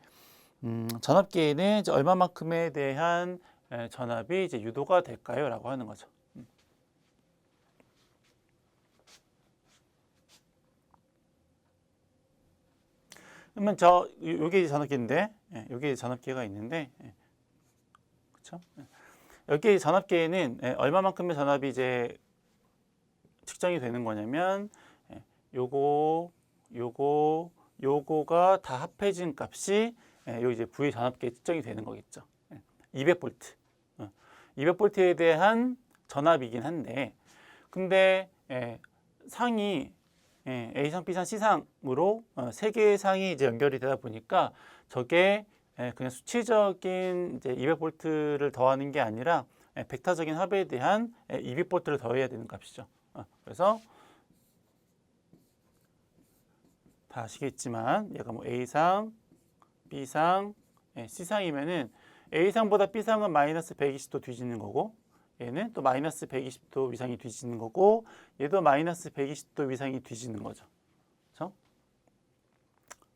전압기에는 이제 얼마만큼에 대한 전압이 이제 유도가 될까요? 라고 하는 거죠. 그러면 요게 전압기인데, 요게 전압기가 있는데, 그렇죠? 여기 전압계에는 얼마만큼의 전압이 이제 측정이 되는 거냐면 요거가 다 합해진 값이 요 이제 V의 전압계에 측정이 되는 거겠죠. 200V. 200V에 대한 전압이긴 한데, 근데 상이 A상, B상, C상으로 세 개의 상이 이제 연결이 되다 보니까 저게 그냥 수치적인 이제 200V를 더하는 게 아니라 벡터적인 합에 대한 200V를 더해야 되는 값이죠. 그래서 다 아시겠지만 얘가 뭐 A상, B상, C상이면은 A상보다 B상은 마이너스 120도 뒤지는 거고, 얘는 또 마이너스 120도 위상이 뒤지는 거고, 얘도 마이너스 120도 위상이 뒤지는 거죠.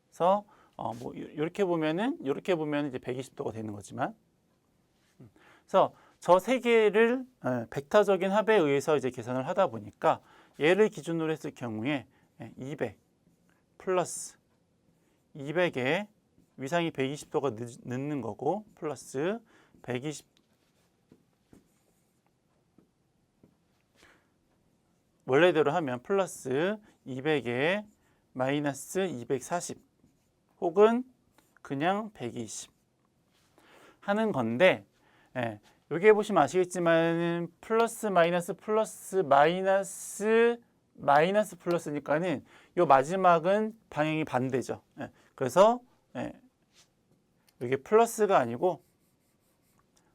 그래서 뭐 이렇게 보면은 이제 120도가 되는 거지만, 그래서 저 세 개를 벡터적인 합에 의해서 이제 계산을 하다 보니까 얘를 기준으로 했을 경우에 200 플러스 200에 위상이 120도가 늦는 거고, 플러스 120 원래대로 하면 플러스 200에 마이너스 240 혹은 그냥 120 하는 건데, 여기 보시면 아시겠지만 플러스 마이너스 플러스니까는 요 마지막은 방향이 반대죠. 그래서 이게 플러스가 아니고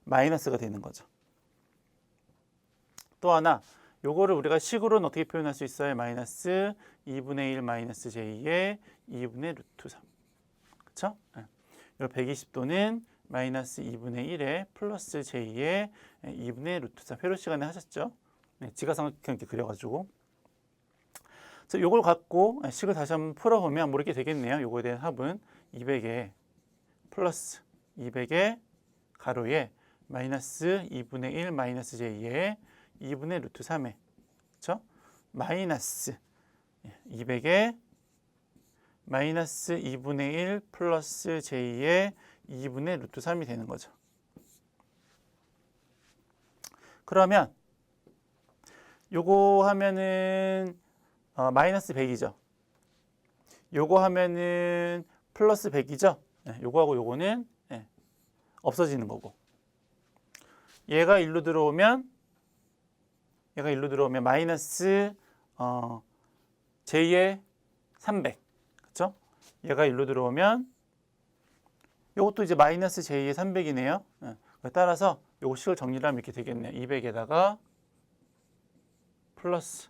마이너스가 되는 거죠. 또 하나, 요거를 우리가 식으로는 어떻게 표현할 수 있어요? 마이너스 2분의 1 마이너스 j2의 2분의 루트 3. 그쵸? 요 120도는 마이너스 2분의 1에 플러스 j2의 2분의 루트 3. 회로 시간에 하셨죠? 지가상을 이렇게 그려가지고. 그래서 요걸 갖고 식을 다시 한번 풀어보면 뭐 이렇게 되겠네요. 요거에 대한 합은 200에 플러스 200에 가로에 마이너스 2분의 1 마이너스 j2의 2분의 루트 3에, 그렇죠? 마이너스 200에 마이너스 2분의 1 플러스 j2의 2분의 루트 3이 되는 거죠. 그러면 요거 하면은 마이너스 100이죠. 요거 하면은 플러스 100이죠. 요거하고 요거는 없어지는 거고, 얘가 일로 들어오면 마이너스 j의 300, 그렇죠? 얘가 일로 들어오면 요것도 이제 마이너스 j의 300이네요. 따라서 요거 식을 정리를 하면 이렇게 되겠네요. 200에다가 플러스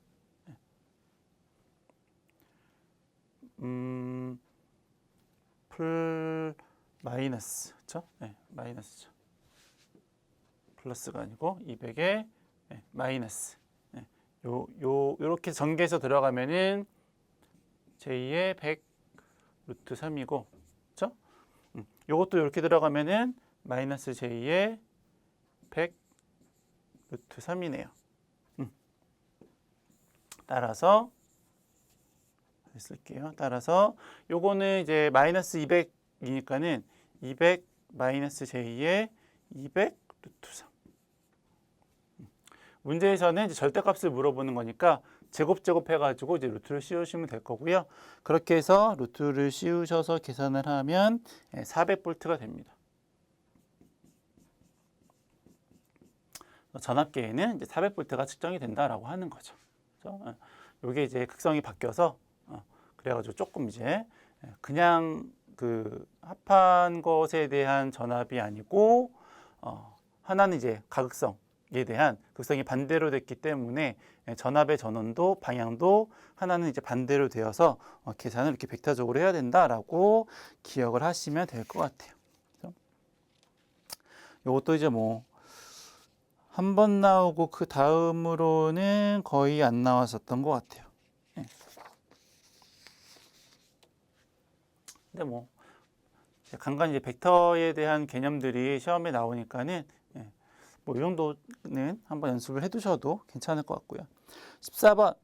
마이너스, 그렇죠? 마이너스죠. 플러스가 아니고 200에 마이너스. 요렇게 전개해서 들어가면은 j 의 100 루트 3이고, 그렇죠? 요것도 이렇게 들어가면은 마이너스 j의 100 루트 3이네요. 따라서 쓸게요. 따라서 요거는 이제 마이너스 200이니까는 200 마이너스 j의 200 루트 3. 문제에서는 이제 절대값을 물어보는 거니까 제곱 해가지고 이제 루트를 씌우시면 될 거고요. 그렇게 해서 루트를 씌우셔서 계산을 하면 400V가 됩니다. 전압계에는 이제 400V가 측정이 된다라고 하는 거죠. 그래서 이게 이제 극성이 바뀌어서 그래가지고 조금 이제 그냥 그 합한 것에 대한 전압이 아니고 하나는 이제 가극성에 대한 극성이 반대로 됐기 때문에 전압의 전원도 방향도 하나는 이제 반대로 되어서 계산을 이렇게 벡터적으로 해야 된다라고 기억을 하시면 될 것 같아요. 이것도 이제 뭐 한 번 나오고 그 다음으로는 거의 안 나왔었던 것 같아요. 근데 뭐 간간히 이제 벡터에 대한 개념들이 시험에 나오니까는 뭐 이 정도는 한번 연습을 해두셔도 괜찮을 것 같고요. 14번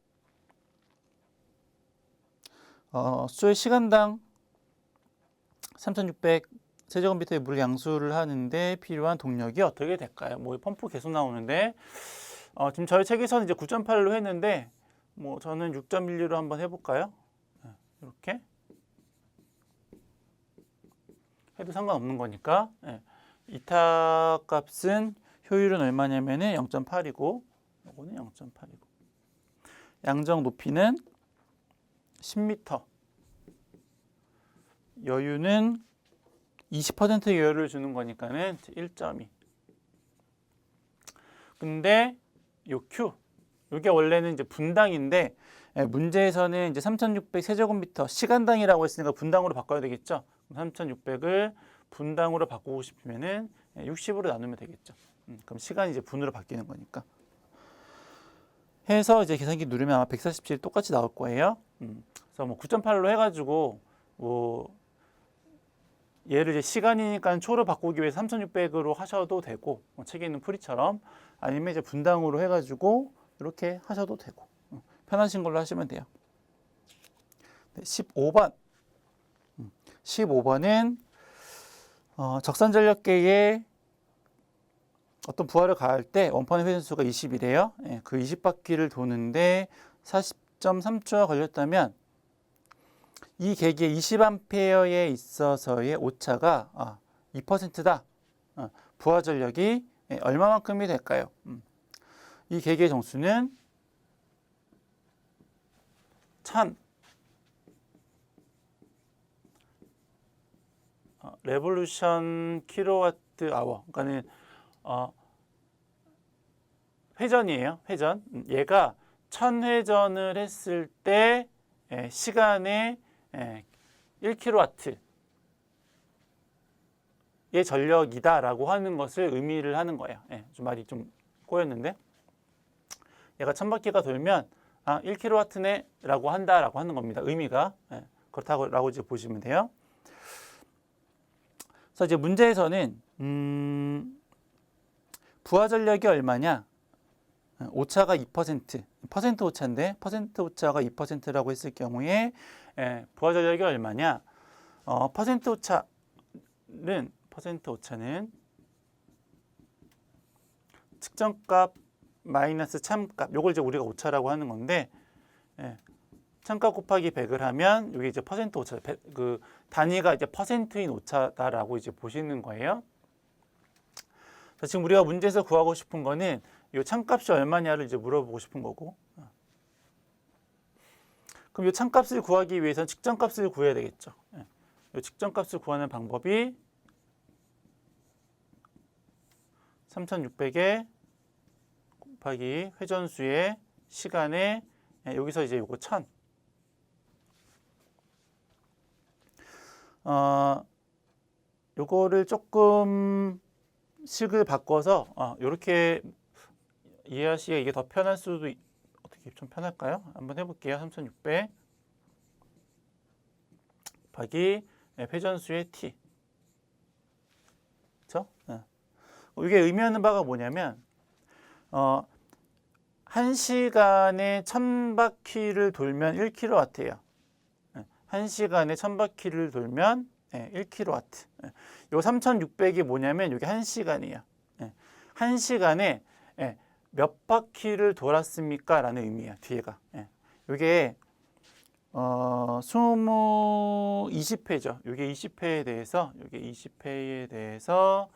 수소의 시간당 3600 세제곱미터의 물 양수를 하는데 필요한 동력이 어떻게 될까요? 뭐 펌프 계속 나오는데 지금 저희 책에서는 이제 9.8로 했는데 뭐 저는 6.12로 한번 해볼까요? 이렇게 해도 상관없는 거니까. 이타 값은 효율은 얼마냐면은 0.8이고 이거는 0.8이고 양정 높이는 10m, 여유는 20% 여유를 주는 거니까는 1.2. 근데 요 Q, 이게 원래는 이제 분당인데 문제에서는 이제 3,600 세제곱미터 시간당이라고 했으니까 분당으로 바꿔야 되겠죠. 3,600을 분당으로 바꾸고 싶으면은 60으로 나누면 되겠죠. 그럼 시간이 이제 분으로 바뀌는 거니까. 해서 이제 계산기 누르면 아마 147 똑같이 나올 거예요. 그래서 뭐 9.8로 해가지고 뭐 얘를 이제 시간이니까 초로 바꾸기 위해서 3,600으로 하셔도 되고 책에 있는 풀이처럼 아니면 이제 분당으로 해가지고 이렇게 하셔도 되고 편하신 걸로 하시면 돼요. 15번. 15번은 적산전력계에 어떤 부하를 가할 때 원판의 회전수가 20이래요. 그 20바퀴를 도는데 40.3초가 걸렸다면 이 계기의 20A에 있어서의 오차가 2%다. 부하 전력이 얼마만큼이 될까요? 이 계기의 정수는 1000 레볼루션 킬로와트 아워. 그러니까는 회전이에요. 회전. 얘가 1000회전을 했을 때 시간에 1kW의 전력이다라고 하는 것을 의미를 하는 거예요. 좀 말이 좀 꼬였는데 얘가 1000바퀴가 돌면 1kW네라고 한다라고 하는 겁니다. 의미가 그렇다고 이제 보시면 돼요. 그래서 이제 문제에서는 부하 전력이 얼마냐? 오차가 2%, 퍼센트 오차인데 퍼센트 오차가 2%라고 했을 경우에 부하 전력이 얼마냐? 퍼센트 오차는 측정값 마이너스 참값, 요걸 이제 우리가 오차라고 하는 건데 참값 곱하기 100을 하면 이게 이제 퍼센트 오차, 그 단위가 이제 퍼센트인 오차다라고 이제 보시는 거예요. 자, 지금 우리가 문제에서 구하고 싶은 거는 이 참값이 얼마냐를 이제 물어보고 싶은 거고. 그럼 이 참값을 구하기 위해서는 측정값을 구해야 되겠죠. 이 측정값을 구하는 방법이 3600에 곱하기 회전수의 시간에 여기서 이제 요거 1000. 요거를 조금 식을 바꿔서 이렇게 이해하시기가 이게 더 편할 수도 어떻게 좀 편할까요? 한번 해볼게요. 3600 곱하기 회전수의 t. 그렇죠? 이게 의미하는 바가 뭐냐면 1시간에 1000바퀴를 돌면 1kW예요. 1시간에 1000바퀴를 돌면 1kW. 요 3600이 뭐냐면 이게 1시간이에요. 1시간에 몇 바퀴를 돌았습니까? 라는 의미예요. 뒤에가. 이게 20회죠. 이게 20회에 대해서 이게 20회에 대해서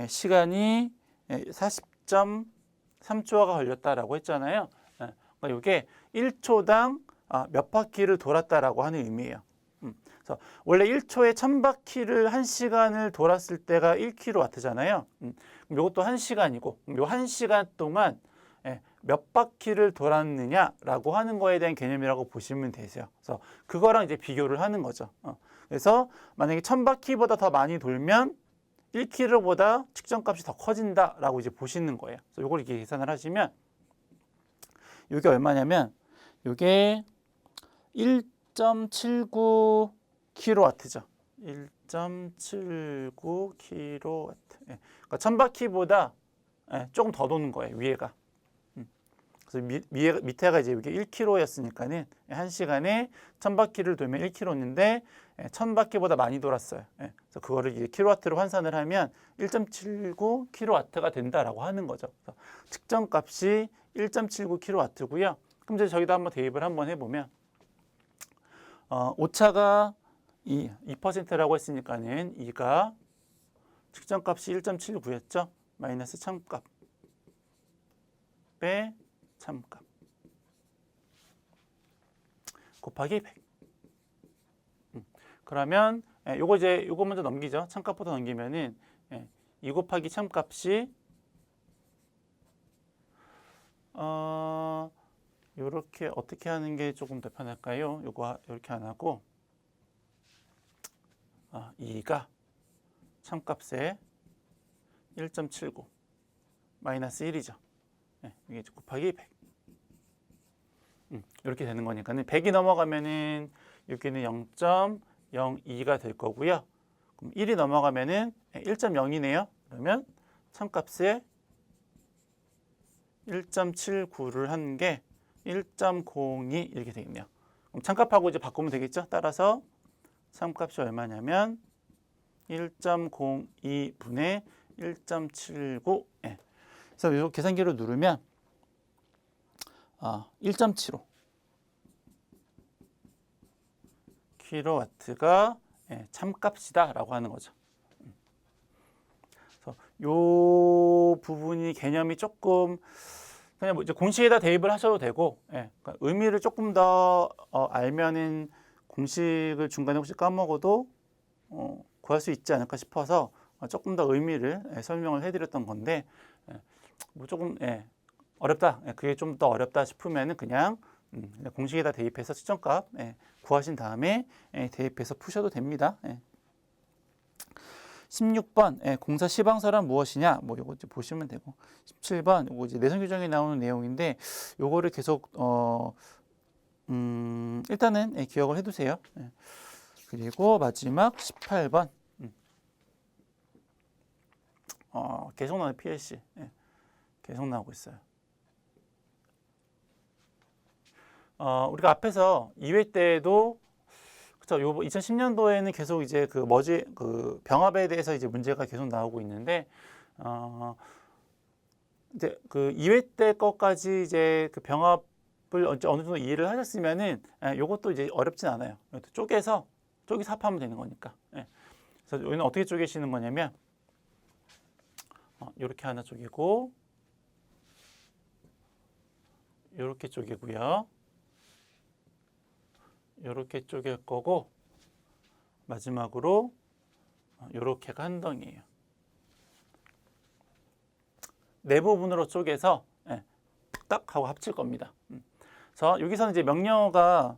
시간이 40.3초가 걸렸다라고 했잖아요. 그러니까 이게 1초당 몇 바퀴를 돌았다라고 하는 의미예요. 그래서 원래 1초에 1000바퀴를 1시간을 돌았을 때가 1kW잖아요. 그럼 이것도 1시간이고 요 1시간 동안 몇 바퀴를 돌았느냐라고 하는 거에 대한 개념이라고 보시면 되세요. 그래서 그거랑 이제 비교를 하는 거죠. 그래서 만약에 1000바퀴보다 더 많이 돌면 1km보다 측정값이 더 커진다라고 이제 보시는 거예요. 그래서 이걸 이렇게 계산을 하시면 이게 얼마냐면 이게 1.79 kW죠. 1.79 kW. 그러니까 1000바퀴보다 조금 더 도는 거예요. 위에가. 그래서 밑에가 이제 이게 1km였으니까는 1시간에 1000바퀴를 돌면 1km인데 1000바퀴보다 많이 돌았어요. 그래서 그거를 이제 킬로와트로 환산을 하면 1.79 킬로와트가 된다라고 하는 거죠. 그래서 측정 값이 1.79 킬로와트고요. 그럼 이제 저기다 한번 대입을 한번 해보면 오차가 2%라고 했으니까는 2가 측정 값이 1.79였죠. 마이너스 참값 빼 참값 곱하기 100. 그러면 요거 먼저 넘기죠. 참값부터 넘기면은 2 곱하기 참값이 요렇게 어떻게 하는 게 조금 더 편할까요? 요거 이렇게 안 하고 2가 참값에 1.79 마이너스 1이죠. 이게 곱하기 100. 이렇게 되는 거니까는 100이 넘어가면은 여기는 0.02가 될 거고요. 그럼 1이 넘어가면은 1.0이네요. 그러면 참값에 1.79를 한 게 1.02 이렇게 되겠네요. 그럼 참값하고 이제 바꾸면 되겠죠. 따라서 참값이 얼마냐면 1.02분의 1.79. 그래서 이 계산기로 누르면 1.75 킬로와트가 참값이다라고 하는 거죠. 그래서 요 부분이 개념이 조금 그냥 뭐 이제 공식에다 대입을 하셔도 되고, 그러니까 의미를 조금 더 알면은 공식을 중간에 혹시 까먹어도 구할 수 있지 않을까 싶어서 조금 더 의미를 설명을 해드렸던 건데, 뭐 조금 어렵다, 그게 좀 더 어렵다 싶으면은 그냥 공식에다 대입해서 측정값 구하신 다음에 대입해서 푸셔도 됩니다. 16번 공사 시방설은 무엇이냐? 뭐 요거 이제 보시면 되고 17번 요거 이제 내선 규정에 나오는 내용인데 요거를 계속 일단은 기억을 해두세요. 그리고 마지막 18번 계속 나오는 PLC 계속 나오고 있어요. 우리가 앞에서 2회 때도 그렇죠. 요 2010년도에는 계속 이제 그 병합에 대해서 이제 문제가 계속 나오고 있는데 이제 그 2회 때 것까지 이제 그 병합을 어느 정도 이해를 하셨으면은 요것도 이제 어렵진 않아요. 쪼개서 합하면 되는 거니까. 그래서 여기는 어떻게 쪼개시는 거냐면 요렇게 하나 쪼개고 요렇게 쪼개고요. 요렇게 쪼갤 거고 마지막으로 요렇게가 한 덩이에요. 네 부분으로 쪼개서 딱 하고 합칠 겁니다. 그래서 여기서는 이제 명령어가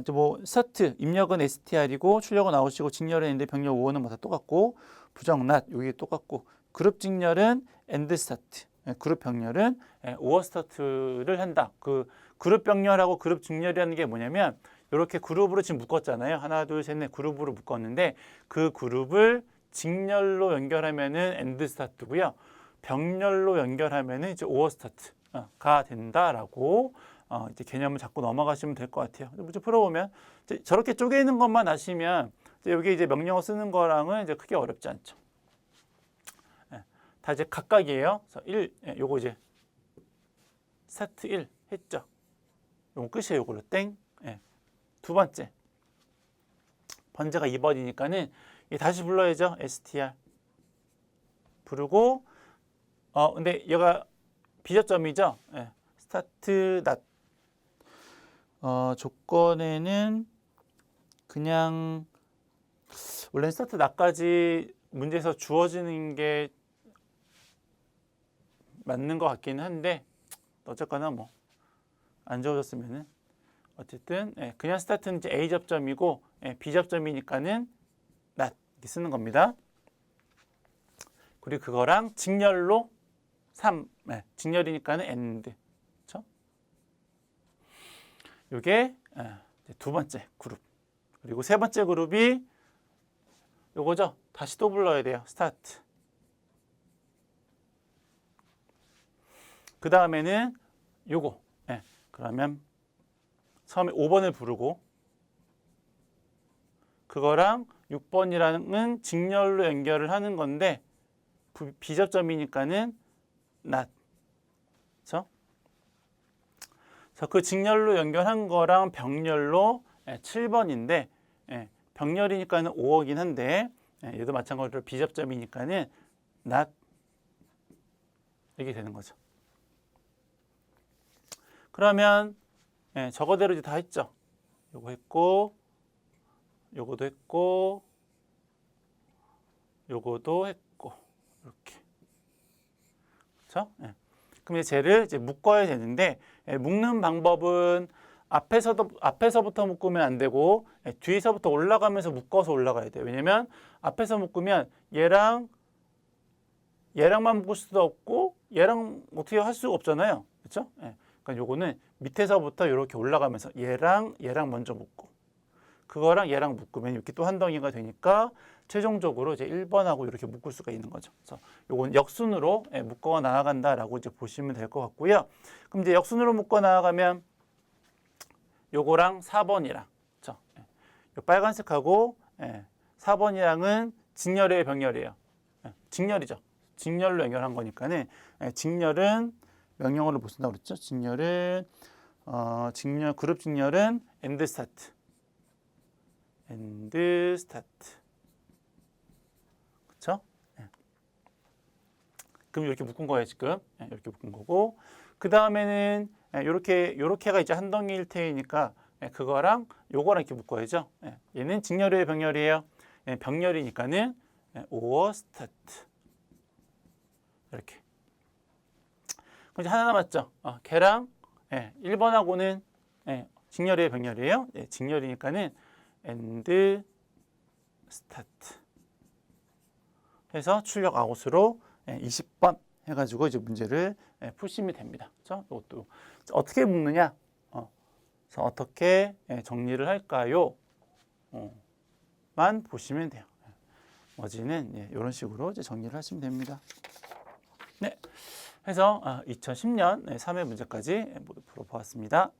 이제 뭐 스타트 입력은 str이고 출력은 아웃이고 직렬은 end 병렬 오어는 뭐 다 똑같고 부정 not 여기 똑같고 그룹 직렬은 end start 그룹 병렬은 오어 스타트를 한다. 그 그룹 병렬하고 그룹 직렬이라는 게 뭐냐면 이렇게 그룹으로 지금 묶었잖아요. 하나, 둘, 셋, 넷 그룹으로 묶었는데 그 그룹을 직렬로 연결하면은 end start고요. 병렬로 연결하면은 이제 오어 스타트가 된다라고 이제 개념을 잡고 넘어가시면 될 것 같아요. 문제 풀어보면 이제 저렇게 쪼개는 것만 아시면 이제 여기 이제 명령어 쓰는 거랑은 이제 크게 어렵지 않죠. 다 이제 각각이에요. 그래서 1, 요거 이제 스타트 1 했죠. 요거 끝이에요. 요걸로 땡. 두 번째 번째가 2번이니까는 다시 불러야죠. str 부르고 근데 얘가 비저점이죠. 스타트 not 조건에는 그냥 원래 스타트 not까지 문제에서 주어지는 게 맞는 것 같기는 한데 어쨌거나 뭐 안 주어졌으면은 어쨌든 그냥 스타트는 이제 A 접점이고 B 접점이니까는 not 이렇게 쓰는 겁니다. 그리고 그거랑 직렬로 3 직렬이니까는 end 그렇죠? 요게 두 번째 그룹. 그리고 세 번째 그룹이 요거죠. 다시 또 불러야 돼요. 스타트. 그 다음에는 요거. 그러면 처음에 5번을 부르고 그거랑 6번이랑은 직렬로 연결을 하는 건데 비접점이니까는 not. 그렇죠? 그 직렬로 연결한 거랑 병렬로 7번인데 병렬이니까는 5어긴 한데 얘도 마찬가지로 비접점이니까는 not 이렇게 되는 거죠. 그러면 저거대로 이제 다 했죠. 요거 했고 요거도 했고 요거도 했고 이렇게. 그렇죠? 그럼 이제 쟤를 이제 묶어야 되는데 묶는 방법은 앞에서부터 묶으면 안 되고 뒤에서부터 올라가면서 묶어서 올라가야 돼요. 왜냐면 앞에서 묶으면 얘랑만 묶을 수도 없고 얘랑 어떻게 할 수가 없잖아요. 그렇죠? 그러니까 요거는 밑에서부터 이렇게 올라가면서 얘랑 먼저 묶고 그거랑 얘랑 묶으면 이렇게 또 한 덩이가 되니까 최종적으로 이제 1번하고 이렇게 묶을 수가 있는 거죠. 그래서 요건 역순으로 묶어 나아간다라고 이제 보시면 될 것 같고요. 그럼 이제 역순으로 묶어 나아가면 요거랑 4번이랑 그렇죠? 요 빨간색하고 4번이랑은 직렬이에요, 병렬이에요? 직렬이죠. 직렬로 연결한 거니까는 직렬은 명령어를 못 쓴다고 그랬죠? 직렬은 그룹 직렬은 end start. 그렇죠? 그럼 이렇게 묶은 거예요, 지금. 이렇게 묶은 거고. 그 다음에는 요렇게가 이제 한 덩이일 테니까 그거랑 요거랑 이렇게 묶어야죠. 얘는 직렬이에요, 병렬이에요? 병렬이니까는 or start. 이렇게. 그럼 이제 하나 남았죠. 걔랑 1번하고는 직렬이에요, 병렬이에요? 직렬이니까는 end start. 해서 출력 아웃으로 20번 해가지고 이제 문제를 푸시면 됩니다. 그렇죠? 이것도 어떻게 묶느냐? 그래서 어떻게 정리를 할까요? 만 보시면 돼요. 어지는 이런 식으로 이제 정리를 하시면 됩니다. 네, 해서 2010년 3회 문제까지 모두 풀어보았습니다.